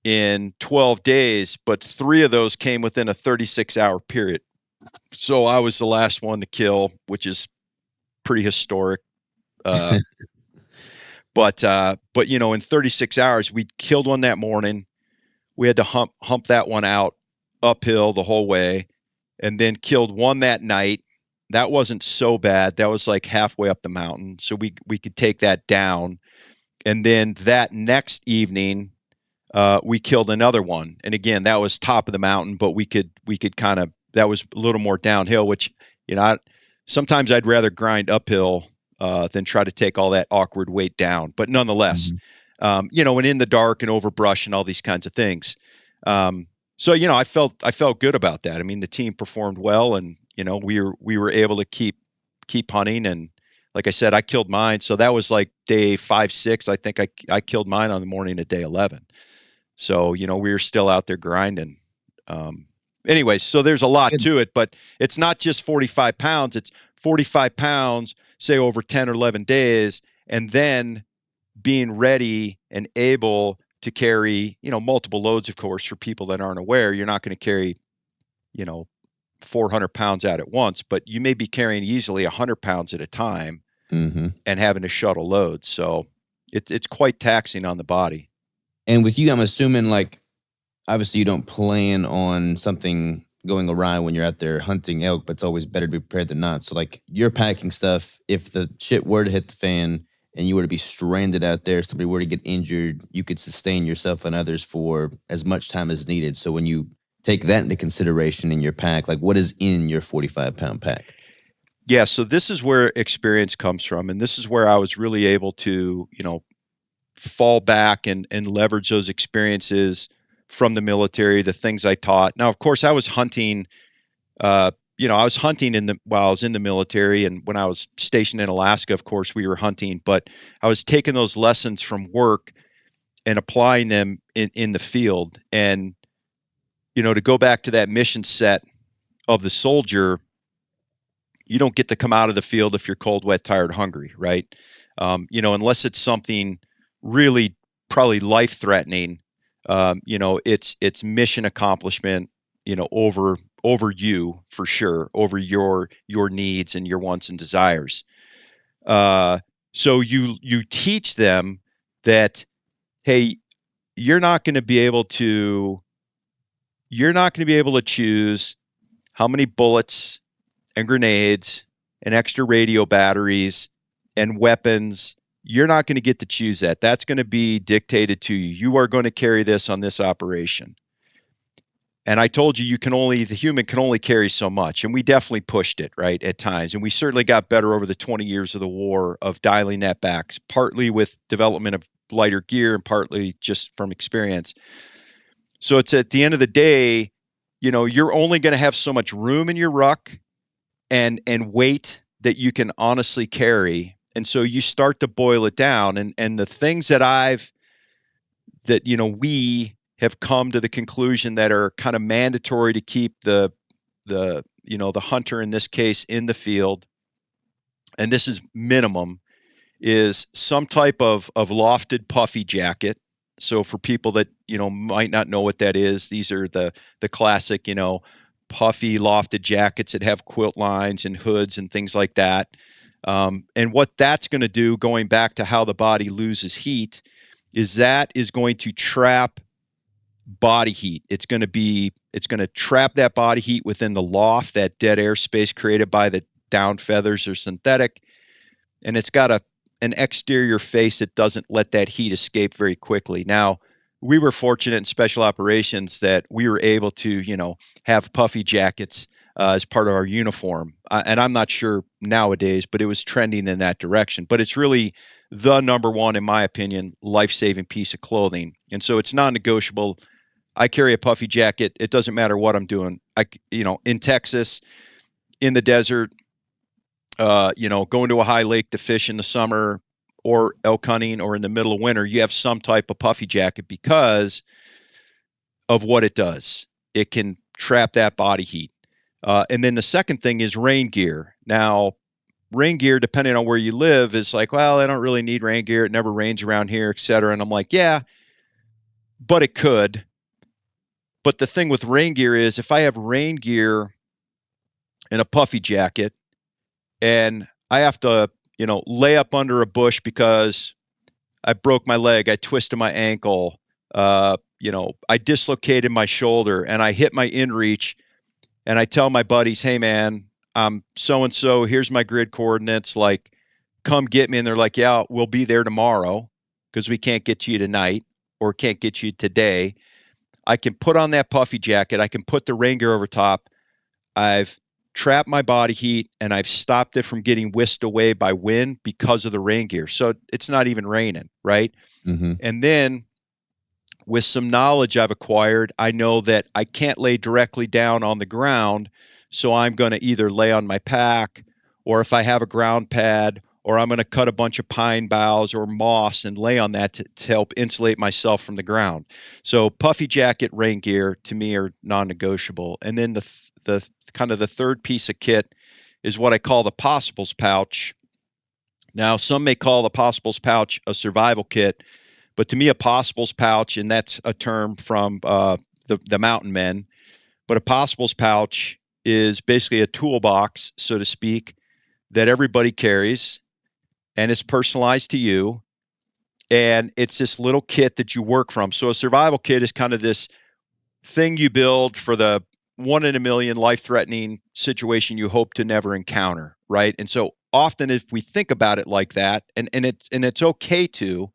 in 12 days, but 3 of those came within a 36-hour period. So I was the last one to kill, which is pretty historic. Uh, but in 36 hours, we killed one that morning. We had to hump that one out uphill the whole way, and then killed one that night. That wasn't so bad. That was like halfway up the mountain, so we could take that down. And then that next evening, we killed another one, and again, that was top of the mountain, but we could kind of, that was a little more downhill, which sometimes I'd rather grind uphill than try to take all that awkward weight down. But nonetheless, Mhm. and in the dark and over brush and all these kinds of things. So I felt good about that. I mean, the team performed well, and we were able to keep hunting. And like I said, I killed mine. So that was like day 5, 6. I think I killed mine on the morning of day 11. So, we were still out there grinding. Anyways, so there's a lot Good. to it, but it's not just 45 pounds. It's 45 pounds, say over 10 or 11 days, and then being ready and able to carry, multiple loads, of course, for people that aren't aware. You're not going to carry, you know, 400 pounds out at once, but you may be carrying easily 100 pounds at a time Mm-hmm. and having to shuttle loads. So it's quite taxing on the body. And with you, I'm assuming like obviously you don't plan on something going awry when you're out there hunting elk, but it's always better to be prepared than not. So like you're packing stuff. If the shit were to hit the fan and you were to be stranded out there, somebody were to get injured, you could sustain yourself and others for as much time as needed. So when you take that into consideration in your pack, like what is in your 45-pound pack? Yeah, so this is where experience comes from, and this is where I was really able to, fall back and leverage those experiences from the military, the things I taught. Now, of course, I was hunting. I was hunting while I was in the military, and when I was stationed in Alaska, of course, we were hunting. But I was taking those lessons from work and applying them in the field. And to go back to that mission set of the soldier, you don't get to come out of the field if you're cold, wet, tired, hungry, right? Unless it's something really probably life threatening. It's mission accomplishment, over you for sure, over your needs and your wants and desires. Uh, so you teach them that, hey, you're not going to be able to choose how many bullets and grenades and extra radio batteries and weapons. You're not going to get to choose that. That's going to be dictated to you. You are going to carry this on this operation. And I told you, the human can only carry so much. And we definitely pushed it, right, at times. And we certainly got better over the 20 years of the war of dialing that back, partly with development of lighter gear and partly just from experience. So it's at the end of the day, you're only going to have so much room in your ruck and weight that you can honestly carry. And so you start to boil it down. And the things we have come to the conclusion that are kind of mandatory to keep the hunter in this case in the field, and this is minimum, is some type of lofted puffy jacket. So for people that might not know what that is, these are the classic puffy lofted jackets that have quilt lines and hoods and things like that. And what that's going to do, going back to how the body loses heat, is that is going to trap body heat. It's going to trap that body heat within the loft, that dead air space created by the down feathers or synthetic. And it's got an exterior face that doesn't let that heat escape very quickly. Now, we were fortunate in special operations that we were able to, have puffy jackets as part of our uniform. And I'm not sure nowadays, but it was trending in that direction. But it's really the number one, in my opinion, life-saving piece of clothing. And so it's non-negotiable. I carry a puffy jacket. It doesn't matter what I'm doing. In Texas, in the desert, going to a high lake to fish in the summer or elk hunting, or in the middle of winter, you have some type of puffy jacket because of what it does. It can trap that body heat. And then the second thing is rain gear. Now, rain gear, depending on where you live, is like, well, I don't really need rain gear. It never rains around here, et cetera. And I'm like, yeah, but it could. But the thing with rain gear is, if I have rain gear and a puffy jacket and I have to, lay up under a bush because I broke my leg, I twisted my ankle, I dislocated my shoulder and I hit my inReach, and I tell my buddies, hey man, I'm so-and-so, here's my grid coordinates, like, come get me. And they're like, yeah, we'll be there tomorrow because we can't get to you tonight or can't get you today. I can put on that puffy jacket. I can put the rain gear over top. I've trapped my body heat and I've stopped it from getting whisked away by wind because of the rain gear. So it's not even raining, right? Mm-hmm. And then with some knowledge I've acquired, I know that I can't lay directly down on the ground. So I'm going to either lay on my pack, or if I have a ground pad, or I'm going to cut a bunch of pine boughs or moss and lay on that to help insulate myself from the ground. So puffy jacket, rain gear to me are non-negotiable. And then the kind of the third piece of kit is what I call the possibles pouch. Now, some may call the possibles pouch a survival kit, but to me, a possibles pouch, and that's a term from the mountain men, but a possibles pouch is basically a toolbox, so to speak, that everybody carries, and it's personalized to you. And it's this little kit that you work from. So a survival kit is kind of this thing you build for the 1 in a million life-threatening situation you hope to never encounter, right? And so often, if we think about it like that, and it's okay to,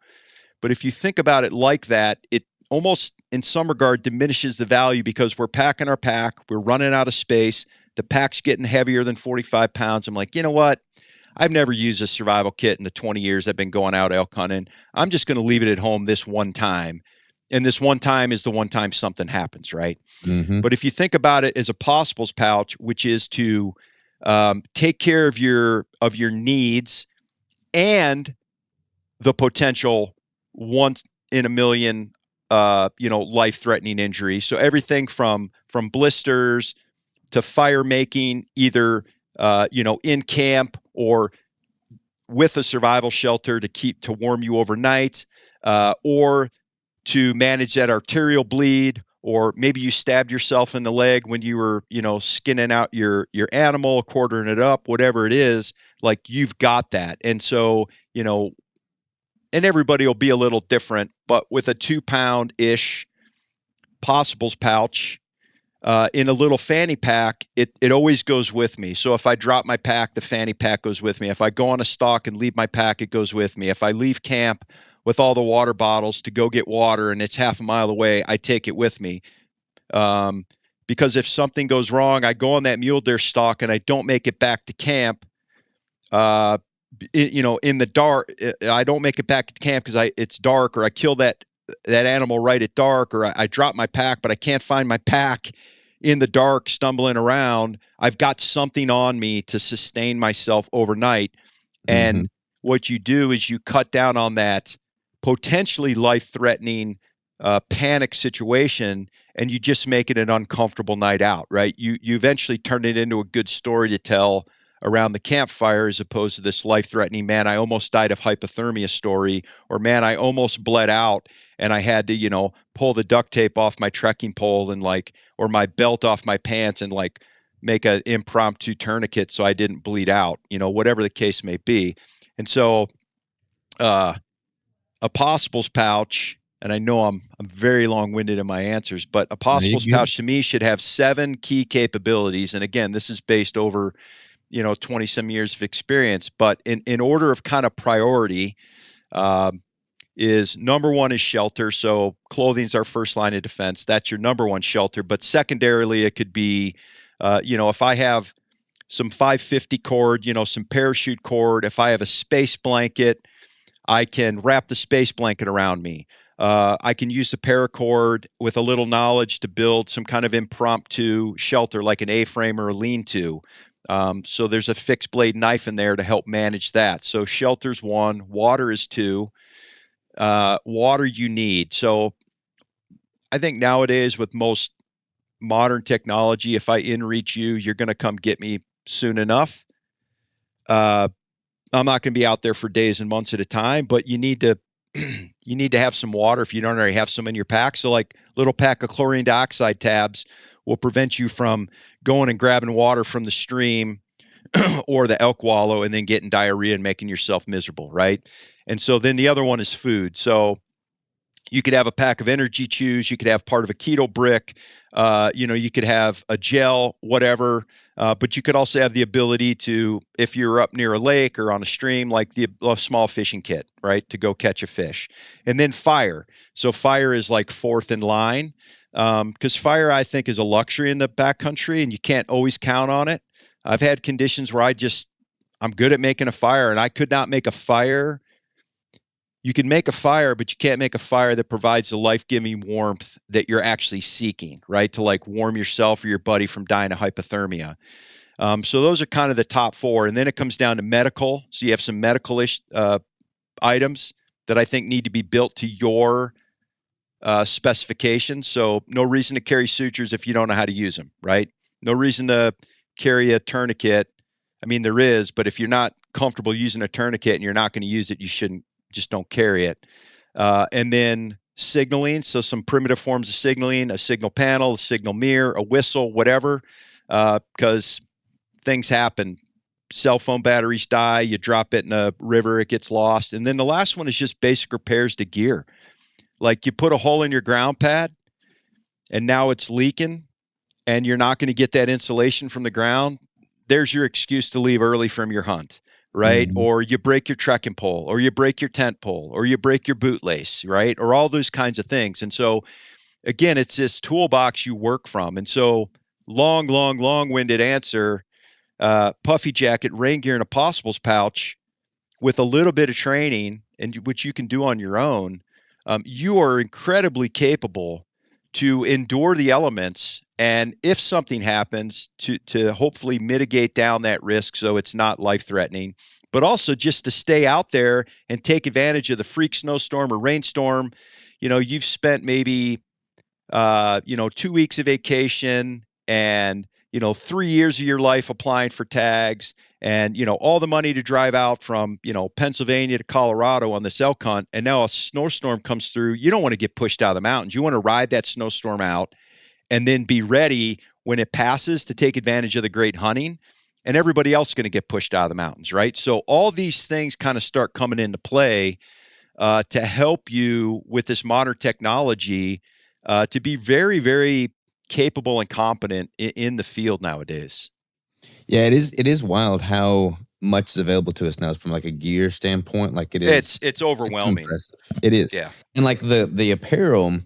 but if you think about it like that, it almost in some regard diminishes the value because we're packing our pack, we're running out of space, the pack's getting heavier than 45 pounds. I'm like, you know what? I've never used a survival kit in the 20 years I've been going out elk hunting. I'm just going to leave it at home this one time. And this one time is the one time something happens, right? Mm-hmm. But if you think about it as a possibles pouch, which is to take care of your needs and the potential once in a million, life-threatening injury. So everything from blisters to fire making, either in camp or with a survival shelter to warm you overnight, or to manage that arterial bleed, or maybe you stabbed yourself in the leg when you were, skinning out your animal, quartering it up, whatever it is, like you've got that. And so, and everybody will be a little different, but with a 2 pound ish possibles pouch, in a little fanny pack, it always goes with me. So if I drop my pack, the fanny pack goes with me. If I go on a stalk and leave my pack, it goes with me. If I leave camp with all the water bottles to go get water and it's half a mile away, I take it with me. Because if something goes wrong, I go on that mule deer stalk and I don't make it back to camp. In the dark, I don't make it back to camp because it's dark, or I kill that animal right at dark, or I drop my pack, but I can't find my pack in the dark, stumbling around. I've got something on me to sustain myself overnight. Mhm. And what you do is you cut down on that potentially life-threatening panic situation, and you just make it an uncomfortable night out, right? You eventually turn it into a good story to tell around the campfire, as opposed to this life-threatening, man, I almost died of hypothermia story, or man, I almost bled out and I had to, pull the duct tape off my trekking pole and or my belt off my pants and make an impromptu tourniquet so I didn't bleed out, whatever the case may be. And so, a possibles pouch, and I know I'm very long-winded in my answers, but a No, you're possibles good. pouch to me should have 7 key capabilities. And again, this is based over 20 some years of experience, but in order of kind of priority, is number one is shelter. So clothing's our first line of defense. That's your number one shelter. But secondarily, it could be, if I have some 550 cord, some parachute cord, if I have a space blanket, I can wrap the space blanket around me. I can use the paracord with a little knowledge to build some kind of impromptu shelter, like an A-frame or a lean-to. So there's a fixed blade knife in there to help manage that. So shelter's one, water is two. Water you need. So I think nowadays with most modern technology, if I inReach you, you're going to come get me soon enough. Uh, I'm not going to be out there for days and months at a time, but you need to have some water if you don't already have some in your pack. So like little pack of chlorine dioxide tabs will prevent you from going and grabbing water from the stream or the elk wallow and then getting diarrhea and making yourself miserable, right? And so then the other one is food. So you could have a pack of energy chews. You could have part of a keto brick. You could have a gel, whatever. But you could also have the ability to, if you're up near a lake or on a stream, like a small fishing kit, right, to go catch a fish. And then fire. So fire is like fourth in line, because fire, I think, is a luxury in the backcountry, and you can't always count on it. I've had conditions where I'm good at making a fire, and I could not make a fire. You can make a fire, but you can't make a fire that provides the life-giving warmth that you're actually seeking, right? To warm yourself or your buddy from dying of hypothermia. So those are kind of the top four. And then it comes down to medical. So you have some medical-ish items that I think need to be built to your specifications. So no reason to carry sutures if you don't know how to use them, right? No reason to carry a tourniquet. I mean, there is, but if you're not comfortable using a tourniquet and you're not going to use it, you shouldn't. Just don't carry it. And then signaling, so some primitive forms of signaling, a signal panel, a signal mirror, a whistle, whatever, because things happen. Cell phone batteries die, you drop it in a river, it gets lost. And then the last one is just basic repairs to gear. Like you put a hole in your ground pad and now it's leaking and you're not going to get that insulation from the ground. There's your excuse to leave early from your hunt, right? Mhm. Or you break your trekking pole, or you break your tent pole, or you break your bootlace, right? Or all those kinds of things. And so, again, it's this toolbox you work from. And so, long-winded answer, puffy jacket, rain gear, and a possibles pouch with a little bit of training, and which you can do on your own, you are incredibly capable to endure the elements, and if something happens, to hopefully mitigate down that risk so it's not life threatening, but also just to stay out there and take advantage of the freak snowstorm or rainstorm. You've spent maybe 2 weeks of vacation and 3 years of your life applying for tags, and all the money to drive out from Pennsylvania to Colorado on this elk hunt, and now a snowstorm comes through. You don't want to get pushed out of the mountains. You want to ride that snowstorm out and then be ready when it passes to take advantage of the great hunting, and everybody else is going to get pushed out of the mountains, right? So all these things kind of start coming into play to help you with this modern technology to be very, very capable and competent in the field nowadays. Yeah, it is wild how much is available to us now from like a gear standpoint. Like It's it's overwhelming. impressive. It is. Yeah. And like the apparel,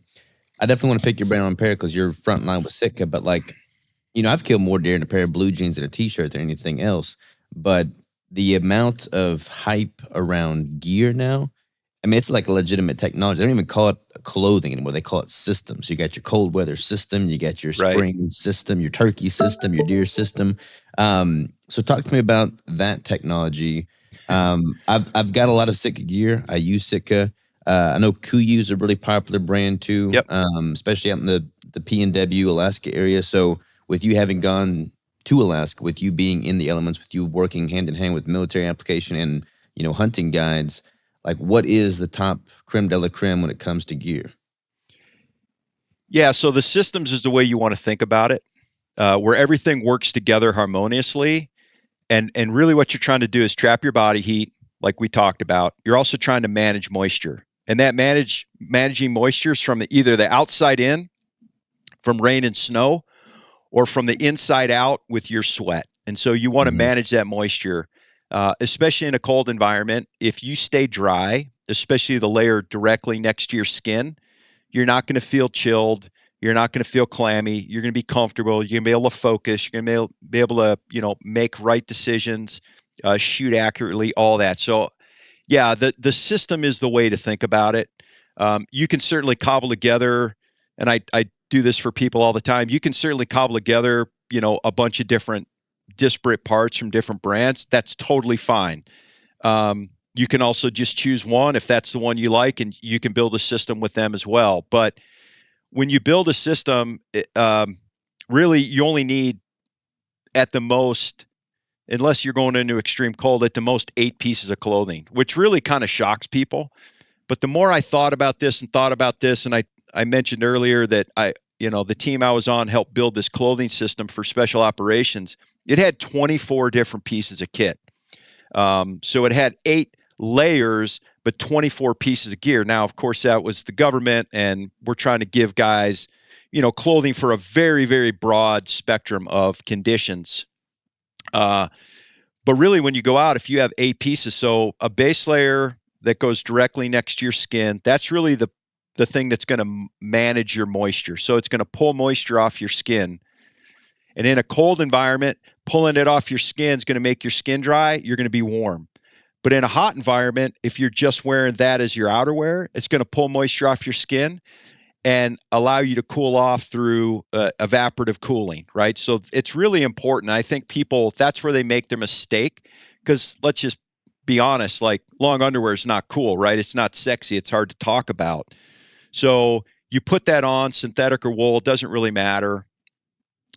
I definitely want to pick your brain on apparel because you're front line with Sitka, but like, I've killed more deer in a pair of blue jeans and a t-shirt than anything else. But the amount of hype around gear now, I mean, it's like a legitimate technology. They don't even call it clothing anymore. They call it systems. You got your cold weather system, you got your Right. spring system, your turkey system, your deer system. So talk to me about that technology. I've got a lot of Sitka gear. I use Sitka. I know Kuiu is a really popular brand too, Yep. especially out in the PNW Alaska area. So with you having gone to Alaska, with you being in the elements, with you working hand in hand with military application and hunting guides, like what is the top creme de la creme when it comes to gear? Yeah. So the systems is the way you want to think about it, where everything works together harmoniously. And really what you're trying to do is trap your body heat, like we talked about. You're also trying to manage moisture. And that managing moisture is from either the outside in, from rain and snow, or from the inside out with your sweat. And so you want to Mm-hmm. manage that moisture, especially in a cold environment. If you stay dry, especially the layer directly next to your skin, you're not going to feel chilled. You're not going to feel clammy. You're going to be comfortable. You're going to be able to focus. You're going to be able to, make right decisions, shoot accurately, all that. So, yeah, the system is the way to think about it. You can certainly cobble together, and I do this for people all the time. You can certainly cobble together, a bunch of different disparate parts from different brands. That's totally fine. You can also just choose one if that's the one you like, and you can build a system with them as well. But when you build a system, really you only need at the most, unless you're going into extreme cold, at the most 8 pieces of clothing, which really kind of shocks people. But the more I thought about this, and I mentioned earlier that the team I was on helped build this clothing system for special operations. It had 24 different pieces of kit. So it had 8 layers, but 24 pieces of gear. Now, of course, that was the government, and we're trying to give guys, clothing for a very, very broad spectrum of conditions. But really, when you go out, if you have 8 pieces, so a base layer that goes directly next to your skin, that's really the thing that's going to manage your moisture. So it's going to pull moisture off your skin. And in a cold environment, pulling it off your skin is going to make your skin dry. You're going to be warm. But in a hot environment, if you're just wearing that as your outerwear, it's going to pull moisture off your skin and allow you to cool off through evaporative cooling, right? So it's really important. I think people, that's where they make their mistake, because let's just be honest, like long underwear is not cool, right? It's not sexy. It's hard to talk about. So you put that on, synthetic or wool, it doesn't really matter.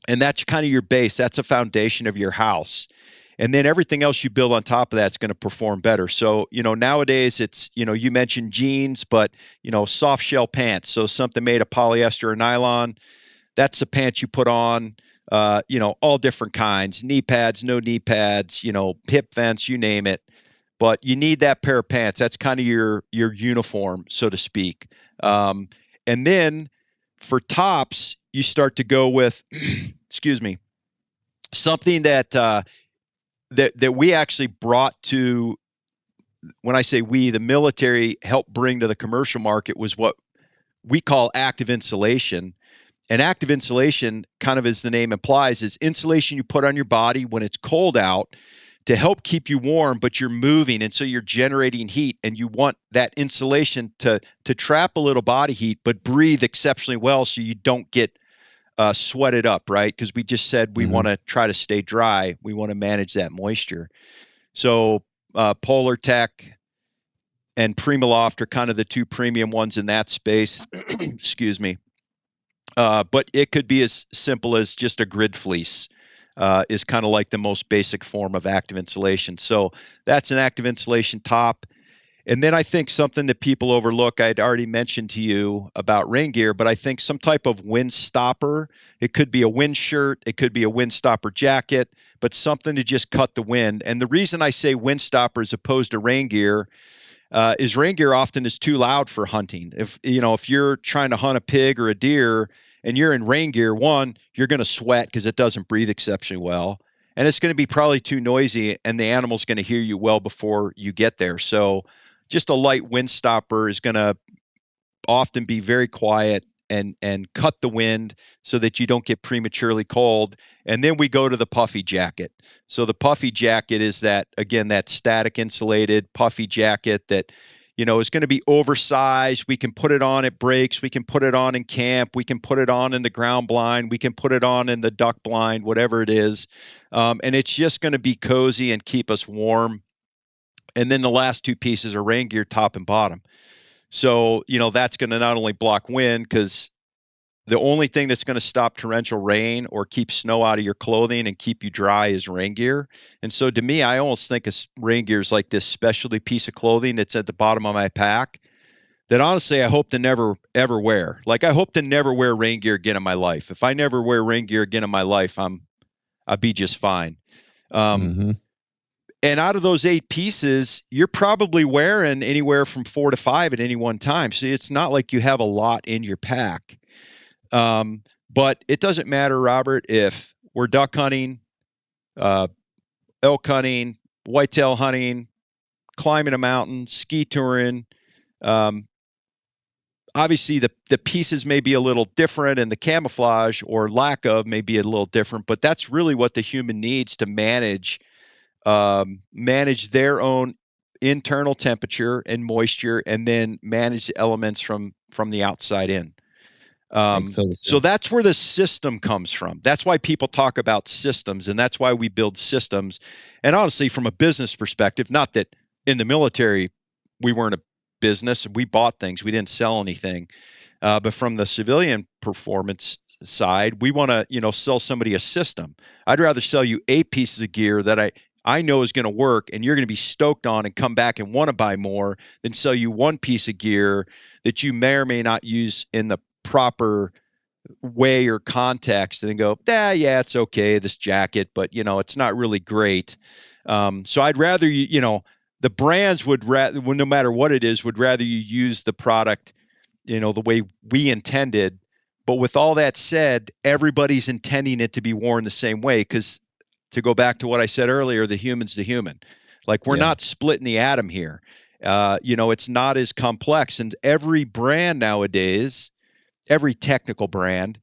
And that's kind of your base. That's a foundation of your house. And then everything else you build on top of that's going to perform better. So, nowadays it's, you mentioned jeans, but, soft shell pants. So something made of polyester or nylon, that's the pants you put on, all different kinds, knee pads, no knee pads, hip vents, you name it. But you need that pair of pants. That's kind of your uniform, so to speak. And then for tops, you start to go with, excuse me, something that we actually brought to, when I say we, the military helped bring to the commercial market, was what we call active insulation. And active insulation, kind of as the name implies, is insulation you put on your body when it's cold out to help keep you warm, but you're moving, and so you're generating heat, and you want that insulation to trap a little body heat, but breathe exceptionally well so you don't get sweated up, right? Because we just said we want to try to stay dry. We want to manage that moisture. So Polar Tech and Primaloft are kind of the 2 premium ones in that space. Excuse me. But it could be as simple as just a grid fleece. is kind of like the most basic form of active insulation. So that's an active insulation top. And then I think something that people overlook, I'd already mentioned to you about rain gear, but I think some type of wind stopper. It could be a wind shirt, it could be a wind stopper jacket, but something to just cut the wind. And the reason I say wind stopper as opposed to rain gear is rain gear often is too loud for hunting. If you're trying to hunt a pig or a deer and you're in rain gear, one, you're going to sweat because it doesn't breathe exceptionally well. And it's going to be probably too noisy, and the animal's going to hear you well before you get there. So just a light wind stopper is going to often be very quiet and cut the wind so that you don't get prematurely cold. And then we go to the puffy jacket. So the puffy jacket is that, again, that static insulated puffy jacket that is going to be oversized. We can put it on at breaks. We can put it on in camp. We can put it on in the ground blind. We can put it on in the duck blind, whatever it is. And it's just going to be cozy and keep us warm. And then the last two pieces are rain gear, top and bottom. So, that's going to not only block wind, because the only thing that's going to stop torrential rain or keep snow out of your clothing and keep you dry is rain gear. And so to me, I almost think of rain gear as like this specialty piece of clothing that's at the bottom of my pack that honestly I hope to never, ever wear. Like, I hope to never wear rain gear again in my life. If I never wear rain gear again in my life, I'll be just fine. Mm-hmm. And out of those 8 pieces, you're probably wearing anywhere from 4 to 5 at any one time. So it's not like you have a lot in your pack. But it doesn't matter, Robert, if we're duck hunting, elk hunting, whitetail hunting, climbing a mountain, ski touring. Obviously, the pieces may be a little different, and the camouflage or lack of may be a little different. But that's really what the human needs to manage their own internal temperature and moisture, and then manage the elements from the outside in. Makes total So sense. that's where the system comes from. That's why people talk about systems, and that's why we build systems. And honestly, from a business perspective, not that in the military we weren't a business, we bought things, we didn't sell anything. But from the civilian performance side, we want to, sell somebody a system. I'd rather sell you 8 pieces of gear that I know is going to work and you're going to be stoked on and come back and want to buy more than sell you 1 piece of gear that you may or may not use in the proper way or context, and then go, yeah, it's okay, this jacket, but it's not really great. So I'd rather the brands would rather, no matter what it is, would rather you use the product the way we intended. But with all that said, everybody's intending it to be worn the same way, because to go back to what I said earlier, the human's the human. Like, we're Yeah. not splitting the atom here. It's not as complex. And every brand nowadays, every technical brand,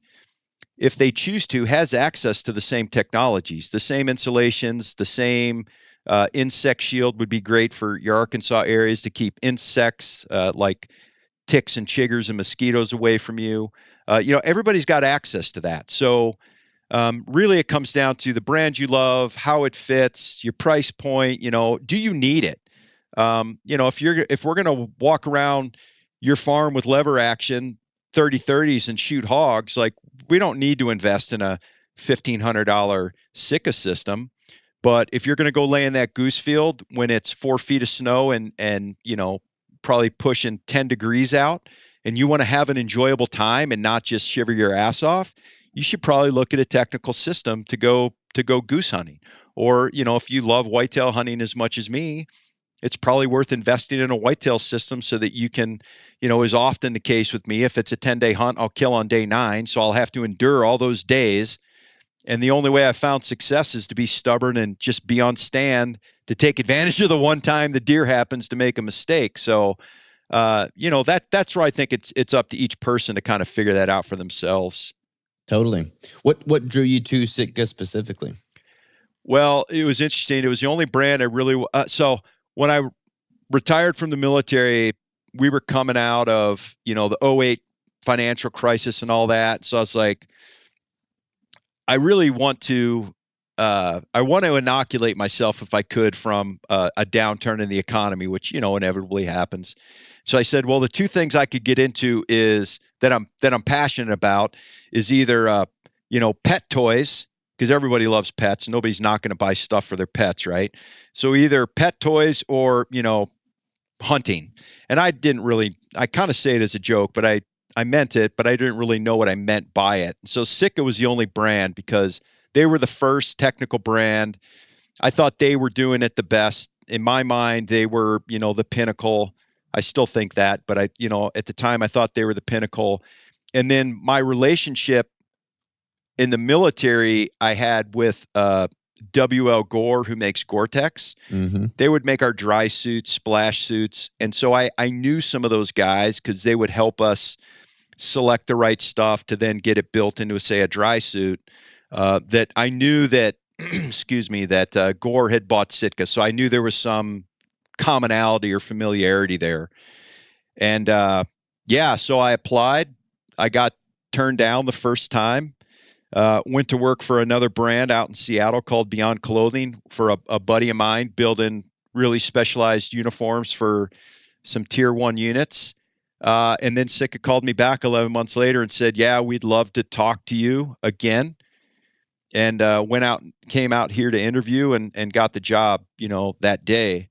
if they choose to, has access to the same technologies, the same insulations, the same insect shield would be great for your Arkansas areas to keep insects like ticks and chiggers and mosquitoes away from you. Everybody's got access to that. So really, it comes down to the brand you love, how it fits, your price point. Do you need it? If we're going to walk around your farm with lever action 30-30s and shoot hogs, like, we don't need to invest in a $1,500 Sitka system. But if you're going to go lay in that goose field when it's 4 feet of snow and probably pushing 10 degrees out, and you want to have an enjoyable time and not just shiver your ass off, you should probably look at a technical system to go goose hunting. Or, if you love whitetail hunting as much as me, it's probably worth investing in a whitetail system so that you can, is often the case with me, if it's a 10-day hunt, I'll kill on day 9. So I'll have to endure all those days. And the only way I've found success is to be stubborn and just be on stand to take advantage of the one time the deer happens to make a mistake. So, that's where I think it's up to each person to kind of figure that out for themselves. Totally. What drew you to Sitka specifically? Well, it was interesting. It was the only brand I really so when I retired from the military, we were coming out of, the 08 financial crisis and all that. So I was like, I really want to inoculate myself, if I could, from a downturn in the economy, which, inevitably happens. So I said, well, the 2 things I could get into is that I'm passionate about is either, pet toys because everybody loves pets. Nobody's not going to buy stuff for their pets, right? So either pet toys or, hunting. And I kind of say it as a joke, but I meant it, but I didn't really know what I meant by it. So Sitka was the only brand because they were the first technical brand. I thought they were doing it the best. In my mind, they were, the pinnacle. I still think that, but at the time I thought they were the pinnacle. And then my relationship in the military I had with WL Gore, who makes Gore-Tex. Mm-hmm. They would make our dry suits, splash suits. And so I knew some of those guys because they would help us select the right stuff to then get it built into, say, a dry suit. That I knew that, excuse me, that Gore had bought Sitka. So I knew there was some commonality or familiarity there. And so I applied. I got turned down the first time. Went to work for another brand out in Seattle called Beyond Clothing for a buddy of mine building really specialized uniforms for some tier 1 units. And then Sitka called me back 11 months later and said, yeah, we'd love to talk to you again. And came out here to interview and got the job, that day.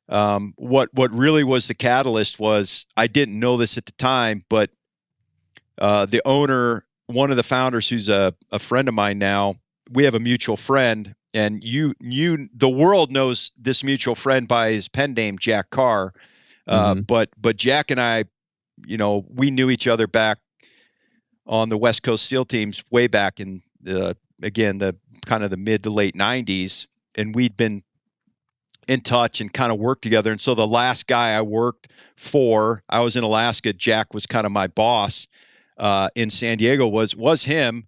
What really was the catalyst was, I didn't know this at the time, but the owner, one of the founders, who's a friend of mine now, we have a mutual friend, and the world knows this mutual friend by his pen name, Jack Carr. But Jack and I, we knew each other back on the West Coast SEAL teams way back in the kind of the mid to late 90s, and we'd been in touch and kind of worked together. And so the last guy I worked for, I was in Alaska. Jack was kind of my boss in San Diego, was him.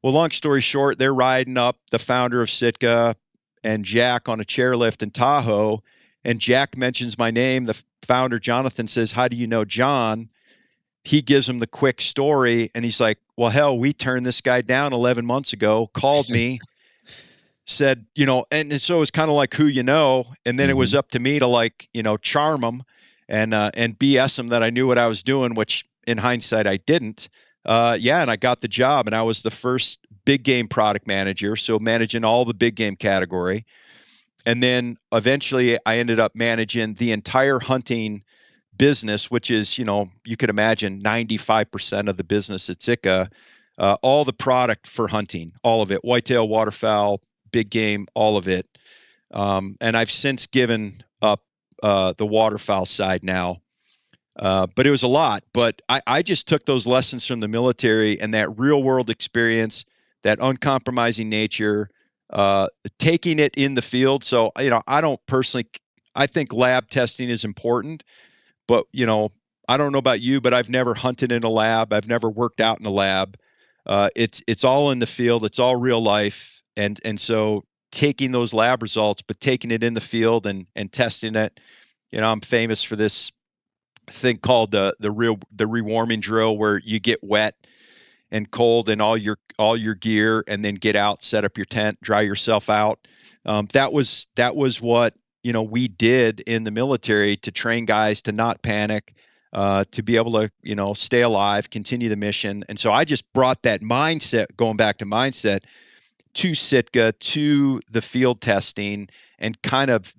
Well, long story short, they're riding up, the founder of Sitka and Jack, on a chairlift in Tahoe. And Jack mentions my name. The founder, Jonathan, says, how do you know John? He gives him the quick story. And he's like, well, hell, we turned this guy down 11 months ago, called me, said, and so it was kind of like who you know. And then it was up to me to charm him and BS him that I knew what I was doing, which in hindsight I didn't. And I got the job, and I was the first big game product manager, so managing all the big game category. And then eventually I ended up managing the entire hunting business, which is, you could imagine 95% of the business at Sitka, all the product for hunting, all of it, whitetail, waterfowl, big game, all of it. And I've since given up the waterfowl side now. But it was a lot. But I just took those lessons from the military and that real world experience, that uncompromising nature, taking it in the field. So, I think lab testing is important, but, I don't know about you, but I've never hunted in a lab. I've never worked out in a lab. It's all in the field. It's all real life. And so taking those lab results, but taking it in the field and testing it, I'm famous for this thing called the rewarming drill, where you get wet and cold in all your gear, and then get out, set up your tent, dry yourself out. That was what we did in the military to train guys to not panic, to be able to stay alive, continue the mission. And so I just brought that mindset, going back to mindset, to Sitka, to the field testing, and kind of,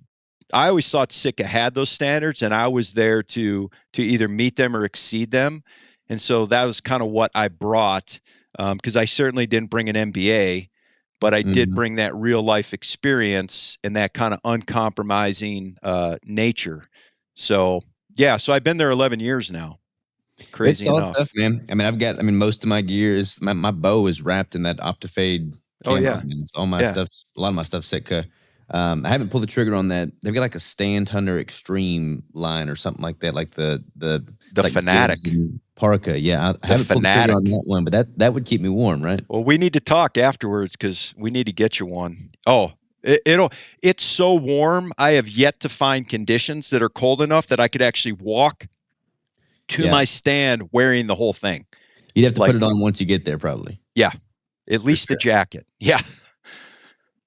I always thought Sitka had those standards, and I was there to either meet them or exceed them. And so that was kind of what I brought, because I certainly didn't bring an MBA, but I did bring that real life experience and that kind of uncompromising nature. So so I've been there 11 years now. Crazy it's all enough. stuff, man. I mean, most of my gear is my bow is wrapped in that Optifade camo. Oh, yeah. Man. It's all my stuff. A lot of my stuff Sitka. I haven't pulled the trigger on that. They've got like a Stand Hunter Extreme line or something like that, like the like Fanatic parka. Yeah, I haven't pulled the trigger on that one, but that would keep me warm, right? Well, we need to talk afterwards, because we need to get you one. Oh, it's so warm. I have yet to find conditions that are cold enough that I could actually walk to my stand wearing the whole thing. You'd have to put it on once you get there, probably. Yeah, at least the jacket. Yeah.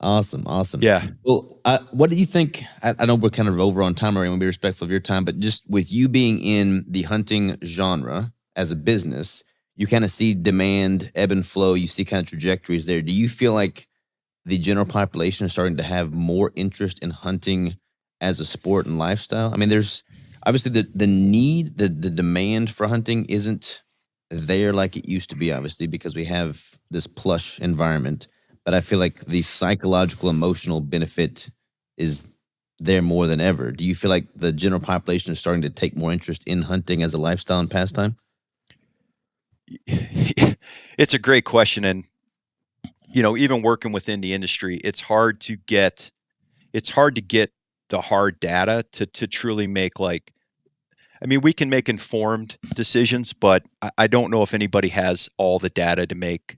Awesome. Yeah. Well, what do you think? I know we're kind of over on time already. I want to be respectful of your time, but just with you being in the hunting genre as a business, you kind of see demand ebb and flow. You see kind of trajectories there. Do you feel like the general population is starting to have more interest in hunting as a sport and lifestyle? I mean, there's obviously the need, the demand for hunting isn't there like it used to be, obviously, because we have this plush environment. But I feel like the psychological, emotional benefit is there more than ever. Do you feel like the general population is starting to take more interest in hunting as a lifestyle and pastime? It's a great question, and even working within the industry, it's hard to get the hard data to truly make, like, I mean, we can make informed decisions, but I don't know if anybody has all the data to make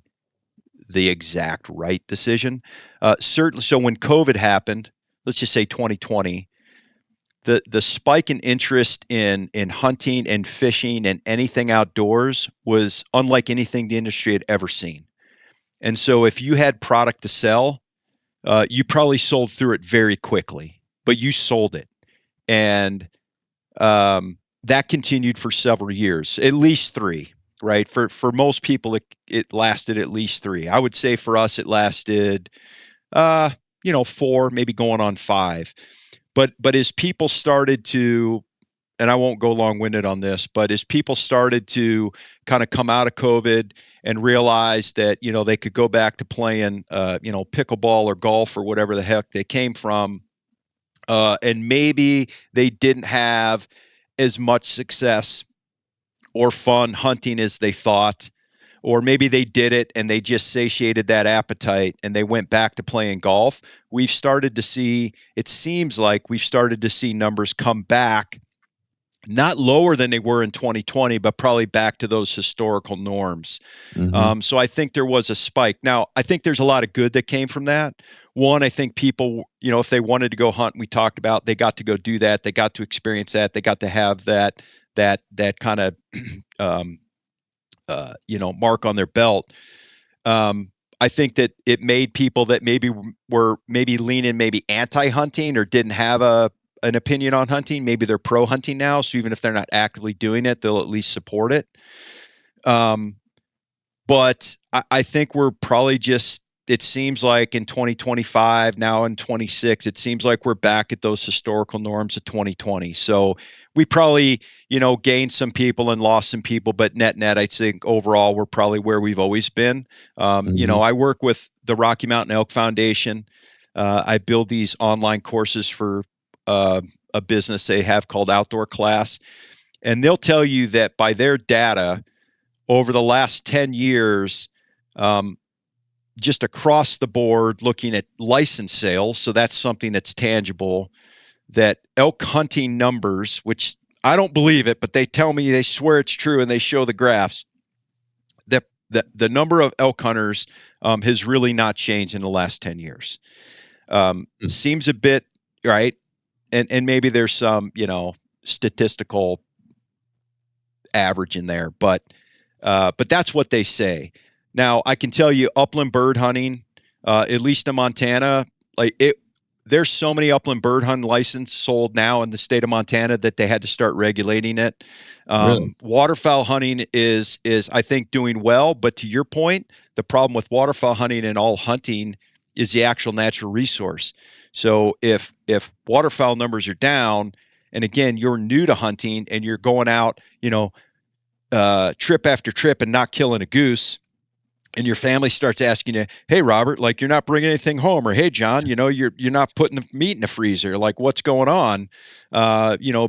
the exact right decision. Certainly, so when COVID happened, let's just say 2020, the spike in interest in hunting and fishing and anything outdoors was unlike anything the industry had ever seen. And so, if you had product to sell, you probably sold through it very quickly, but you sold it, and that continued for several years, at least three. Right, for most people, it lasted at least three. I would say for us, it lasted, 4, maybe going on 5. But as people started to, and I won't go long winded on this, but as people started to kind of come out of COVID and realize that, they could go back to playing, pickleball or golf or whatever the heck they came from, and maybe they didn't have as much success or fun hunting as they thought, or maybe they did it and they just satiated that appetite and they went back to playing golf. It seems like we've started to see numbers come back, not lower than they were in 2020, but probably back to those historical norms. Mm-hmm. So I think there was a spike. Now, I think there's a lot of good that came from that. One, I think people, if they wanted to go hunt, we talked about, they got to go do that. They got to experience that. They got to have that kind of, mark on their belt. I think that it made people that maybe were maybe leaning maybe anti-hunting or didn't have an opinion on hunting. Maybe they're pro hunting now. So even if they're not actively doing it, they'll at least support it. But I think we're probably just, it seems like in 2025, now in 26, it seems like we're back at those historical norms of 2020. So we probably, gained some people and lost some people, but net, I think overall we're probably where we've always been. Mm-hmm. I work with the Rocky Mountain Elk Foundation. I build these online courses for a business they have called Outdoor Class. And they'll tell you that by their data, over the last 10 years, just across the board, looking at license sales, so that's something that's tangible, that elk hunting numbers, which I don't believe it, but they tell me, they swear it's true, and they show the graphs, that the number of elk hunters has really not changed in the last 10 years. Seems a bit, right? And maybe there's some, statistical average in there, but that's what they say. Now, I can tell you, upland bird hunting, at least in Montana, like it, there's so many upland bird hunting licenses sold now in the state of Montana that they had to start regulating it. Really? Waterfowl hunting is I think doing well, but to your point, the problem with waterfowl hunting and all hunting is the actual natural resource. So if waterfowl numbers are down, and again, you're new to hunting and you're going out, trip after trip and not killing a goose, and your family starts asking you, "Hey, Robert, like you're not bringing anything home," or "Hey, John, you're not putting the meat in the freezer. Like what's going on?"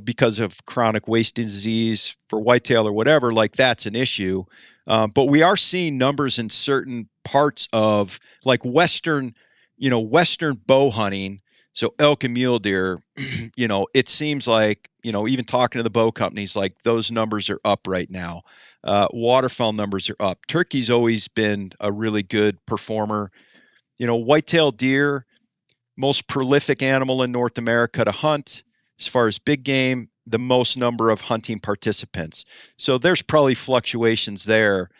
Because of chronic wasting disease for whitetail or whatever. Like that's an issue. But we are seeing numbers in certain parts of like Western bow hunting. So elk and mule deer, it seems like, even talking to the bow companies, like those numbers are up right now. Waterfowl numbers are up. Turkey's always been a really good performer. Whitetail deer, most prolific animal in North America to hunt. As far as big game, the most number of hunting participants. So there's probably fluctuations there.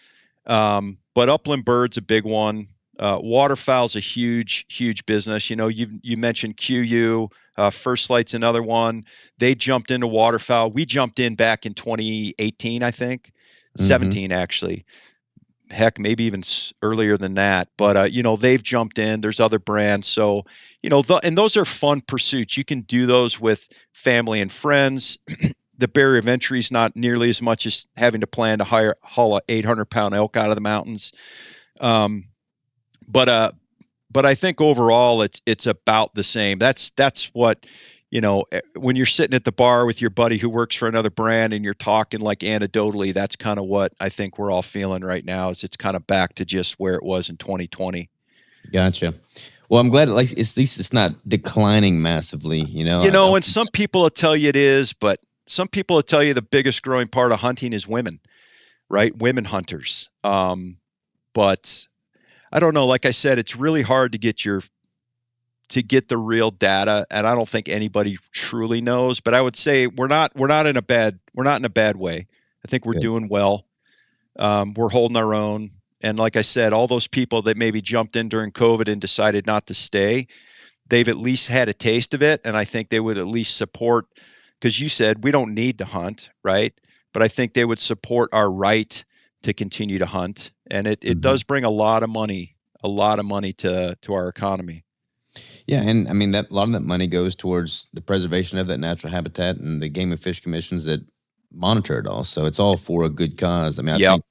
But upland bird's a big one. Waterfowl's a huge business. You mentioned QU. First Light's another one. They jumped into waterfowl. We jumped in back in 2018, I think. Mm-hmm. 17 actually. heck, maybe even earlier than that. But they've jumped in. There's other brands, so and those are fun pursuits. You can do those with family and friends. The barrier of entry is not nearly as much as having to plan to haul a 800-pound elk out of the mountains. Um, but I think overall it's about the same. That's what when you're sitting at the bar with your buddy who works for another brand and you're talking like anecdotally, that's kind of what I think we're all feeling right now. Is it's kind of back to just where it was in 2020. Gotcha. Well, I'm glad at least it's not declining massively. And some people will tell you it is, but some people will tell you the biggest growing part of hunting is women, right? Women hunters. But I don't know. Like I said, it's really hard to get the real data, and I don't think anybody truly knows. But I would say we're not in a bad way. I think we're Good. doing well. We're holding our own. And like I said, all those people that maybe jumped in during COVID and decided not to stay, they've at least had a taste of it, and I think they would at least support. Because you said we don't need to hunt, right? But I think they would support our right to continue to hunt, and it does bring a lot of money to our economy. Yeah, and I mean that a lot of that money goes towards the preservation of that natural habitat and the game and fish commissions that monitor it all. So it's all for a good cause. I mean, Yep.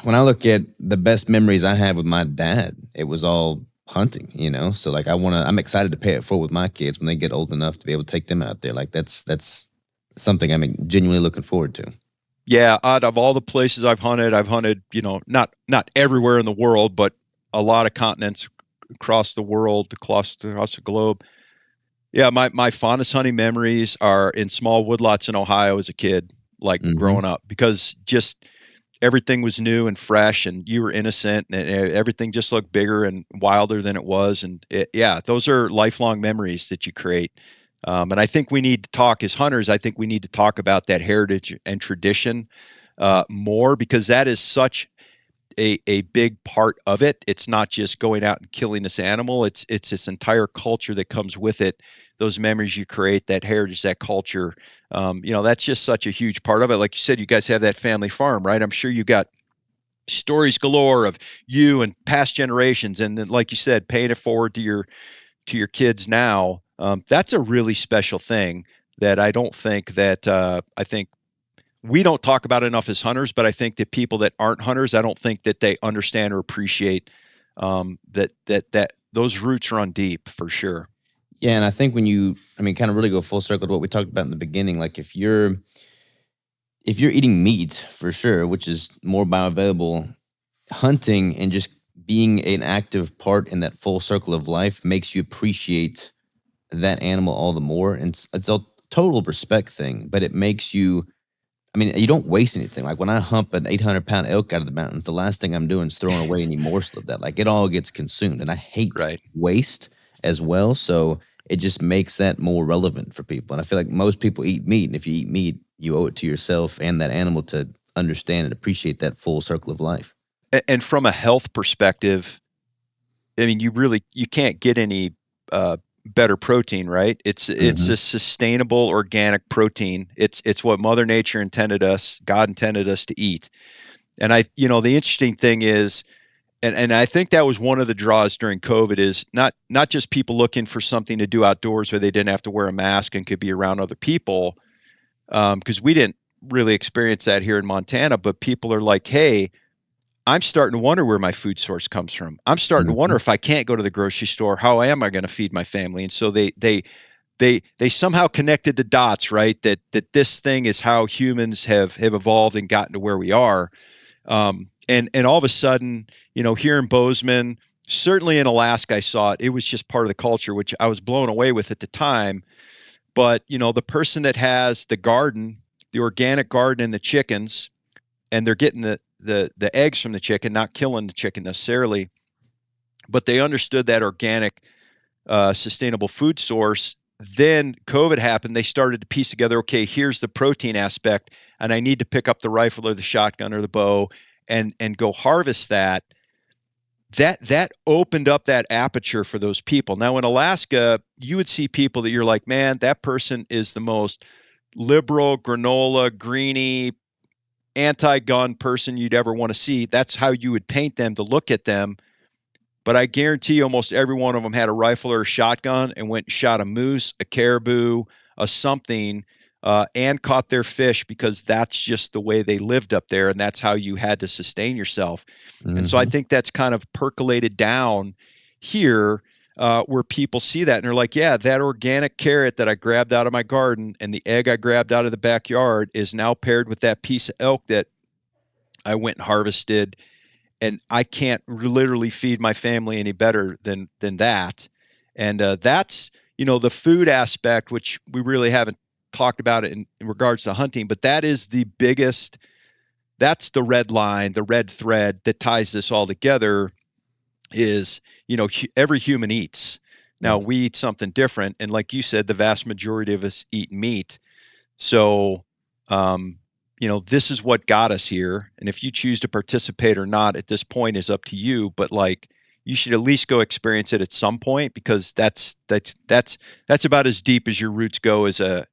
when I look at the best memories I have with my dad, it was all hunting, So like I'm excited to pay it forward with my kids when they get old enough to be able to take them out there. Like that's something I'm genuinely looking forward to. Yeah, out of all the places I've hunted, not everywhere in the world, but a lot of continents across the world, across the globe. Yeah, my fondest hunting memories are in small woodlots in Ohio as a kid, like growing up, because just everything was new and fresh, and you were innocent, and everything just looked bigger and wilder than it was. And those are lifelong memories that you create. And I think we need to talk as hunters. I think we need to talk about that heritage and tradition more, because that is such a big part of it. It's not just going out and killing this animal. It's this entire culture that comes with it. Those memories you create, that heritage, that culture. That's just such a huge part of it. Like you said, you guys have that family farm, right? I'm sure you got stories galore of you and past generations, and then, like you said, paying it forward to your kids now. That's a really special thing that I don't think that I think we don't talk about enough as hunters, but I think that people that aren't hunters, I don't think that they understand or appreciate that those roots run deep for sure. Yeah, and I think when kind of really go full circle to what we talked about in the beginning, like if you're eating meat for sure, which is more bioavailable, hunting and just being an active part in that full circle of life makes you appreciate that animal all the more. And it's a total respect thing, but it makes you, you don't waste anything. Like when I hump an 800-pound elk out of the mountains, the last thing I'm doing is throwing away any morsel of that. Like it all gets consumed, and I hate waste as well. So it just makes that more relevant for people. And I feel like most people eat meat, and if you eat meat, you owe it to yourself and that animal to understand and appreciate that full circle of life. And from a health perspective, you can't get any better protein, right? It's a sustainable organic protein. It's what Mother Nature God intended us to eat. And the interesting thing is, and I think that was one of the draws during COVID, is not just people looking for something to do outdoors where they didn't have to wear a mask and could be around other people, because we didn't really experience that here in Montana. But people are like, hey, I'm starting to wonder where my food source comes from. I'm starting to wonder, if I can't go to the grocery store, how am I going to feed my family? And so they somehow connected the dots, right? That this thing is how humans have evolved and gotten to where we are. And all of a sudden, here in Bozeman, certainly in Alaska, I saw it. It was just part of the culture, which I was blown away with at the time. But the person that has the garden, the organic garden, and the chickens, and they're getting the eggs from the chicken, not killing the chicken necessarily, but they understood that organic, sustainable food source. Then COVID happened. They started to piece together, okay, here's the protein aspect, and I need to pick up the rifle or the shotgun or the bow and go harvest that. That opened up that aperture for those people. Now in Alaska, you would see people that you're like, man, that person is the most liberal, granola, greeny, anti-gun person you'd ever want to see. That's how you would paint them to look at them. But I guarantee almost every one of them had a rifle or a shotgun and went and shot a moose, a caribou, a something, and caught their fish, because that's just the way they lived up there, and that's how you had to sustain yourself. And so I Mm-hmm. think that's kind of percolated down here, where people see that and they're like, yeah, that organic carrot that I grabbed out of my garden and the egg I grabbed out of the backyard is now paired with that piece of elk that I went and harvested, and I can't literally feed my family any better than that. And that's, the food aspect, which we really haven't talked about it in regards to hunting, but that is the biggest. That's the red line, the red thread that ties this all together. Is, every human eats. Now Yeah. we eat something different, and like you said, the vast majority of us eat meat. So, this is what got us here. And if you choose to participate or not at this point is up to you. But like, you should at least go experience it at some point, because that's about as deep as your roots go as a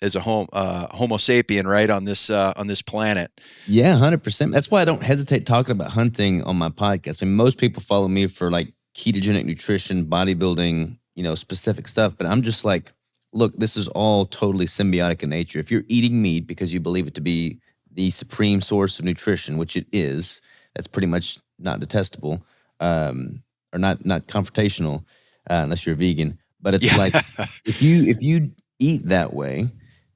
Homo sapien, right, on this planet. Yeah, 100%. That's why I don't hesitate talking about hunting on my podcast. I mean, most people follow me for like ketogenic nutrition, bodybuilding, specific stuff. But I'm just like, look, this is all totally symbiotic in nature. If you're eating meat because you believe it to be the supreme source of nutrition, which it is, that's pretty much not detestable, or not confrontational, unless you're a vegan. But it's like, Yeah. if you eat that way,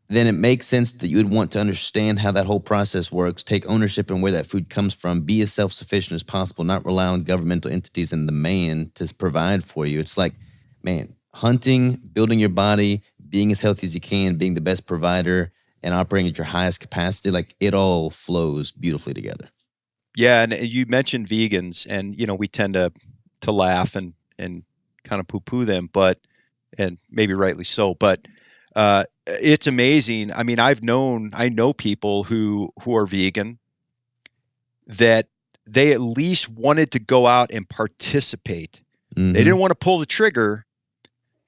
then it makes sense that you would want to understand how that whole process works, take ownership in where that food comes from, be as self-sufficient as possible, not rely on governmental entities and the man to provide for you. It's like, man, hunting, building your body, being as healthy as you can, being the best provider, and operating at your highest capacity, like it all flows beautifully together. Yeah, and you mentioned vegans, and we tend to laugh and kind of poo-poo them, and maybe rightly so. But it's amazing. I mean, I know people who are vegan that they at least wanted to go out and participate. They Mm-hmm. didn't want to pull the trigger,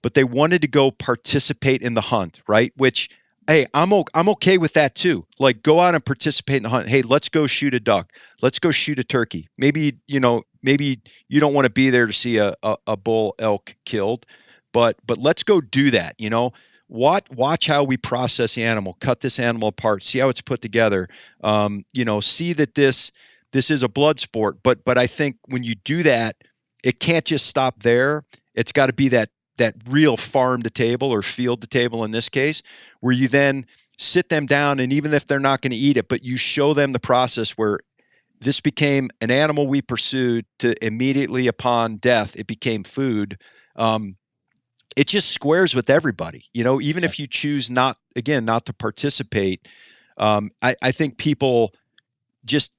but they wanted to go participate in the hunt, right? Which, hey, I'm okay with that too. Like, go out and participate in the hunt. Hey, let's go shoot a duck. Let's go shoot a turkey. Maybe you don't want to be there to see a bull elk killed, but let's go do that. Watch how we process the animal, cut this animal apart, see how it's put together. See that this is a blood sport. But I think when you do that, it can't just stop there. It's got to be that real farm to table, or field to table in this case, where you then sit them down, and even if they're not going to eat it, but you show them the process where this became an animal we pursued to immediately upon death, it became food. It just squares with everybody, even if you choose not to participate. I think people just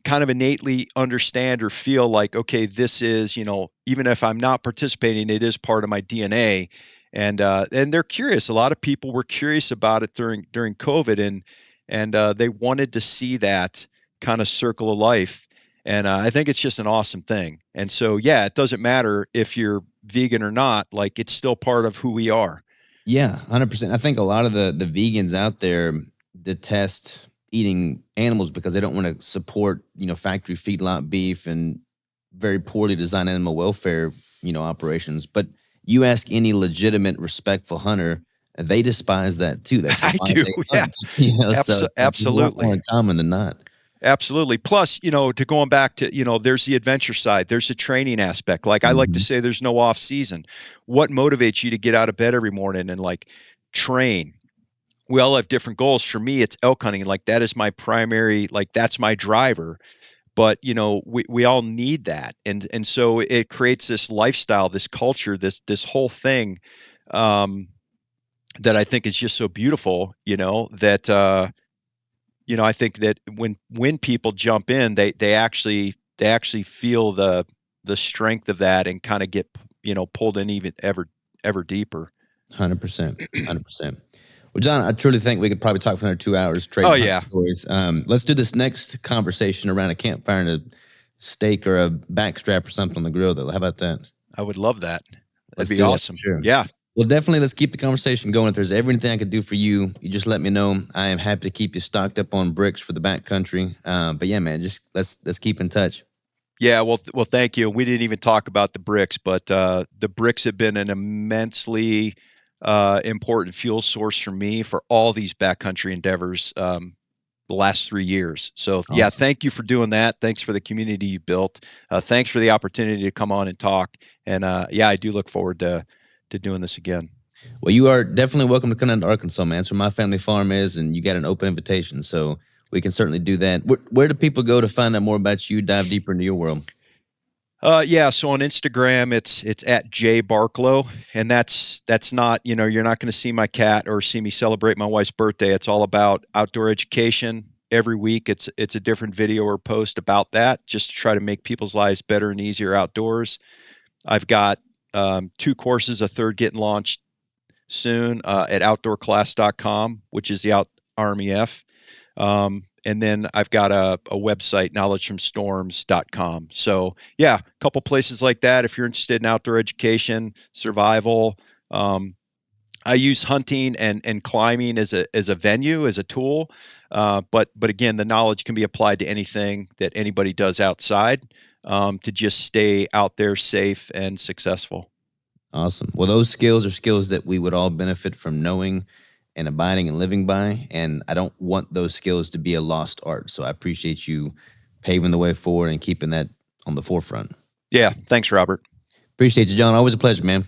kind of innately understand or feel like, okay, this is, even if I'm not participating, it is part of my DNA. And they're curious. A lot of people were curious about it during COVID, and they wanted to see that kind of circle of life. And I think it's just an awesome thing. And so, yeah, it doesn't matter if you're vegan or not, like, it's still part of who we are. Yeah, 100%. I think a lot of the vegans out there detest eating animals because they don't want to support, factory feedlot beef and very poorly designed animal welfare, operations. But you ask any legitimate, respectful hunter, they despise that too. That's I why do. they Yeah, hunt. So it's like there's a lot more absolutely. in common than not. Absolutely. Plus, to going back to, there's the adventure side, there's the training aspect. Like, I like to Hmm. say, there's no off season. What motivates you to get out of bed every morning and like train? We all have different goals. For me, it's elk hunting. Like, that is my primary, like, that's my driver. But, we all need that. And so it creates this lifestyle, this culture, this whole thing, um, that I think is just so beautiful, that, I think that when people jump in, they actually feel the strength of that, and kind of get, pulled in even ever deeper. 100%. 100%. Well, John, I truly think we could probably talk for another 2 hours, Oh trading hunt yeah, stories. Let's do this next conversation around a campfire and a steak or a backstrap or something on the grill, though. How about that? I would love that. That'd Let's be do that for awesome. sure. Yeah. Well, definitely let's keep the conversation going. If there's everything I could do for you, you just let me know. I am happy to keep you stocked up on bricks for the backcountry. But yeah, man, just let's keep in touch. Yeah, well, thank you. We didn't even talk about the bricks, but the bricks have been an immensely important fuel source for me for all these backcountry endeavors the last 3 years. So, yeah, Awesome. thank you for doing that. Thanks for the community you built. Thanks for the opportunity to come on and talk. And yeah, I do look forward to doing this again. Well, you are definitely welcome to come down to Arkansas, man. That's where my family farm is, and you got an open invitation, so we can certainly do that. Where do people go to find out more about you, dive deeper into your world? Yeah, so on Instagram, it's at J Barklow, and that's not, you're not going to see my cat or see me celebrate my wife's birthday. It's all about outdoor education. Every week, it's a different video or post about that, just to try to make people's lives better and easier outdoors. I've got 2 courses, a third getting launched soon at outdoorclass.com, which is the RMEF. And then I've got a website, knowledgefromstorms.com. So, yeah, a couple places like that. If you're interested in outdoor education, survival, I use hunting and climbing as a venue, as a tool. But again, the knowledge can be applied to anything that anybody does outside to just stay out there safe and successful. Awesome. Well, those skills are skills that we would all benefit from knowing and abiding and living by. And I don't want those skills to be a lost art. So I appreciate you paving the way forward and keeping that on the forefront. Yeah, thanks, Robert. Appreciate you, John. Always a pleasure, man.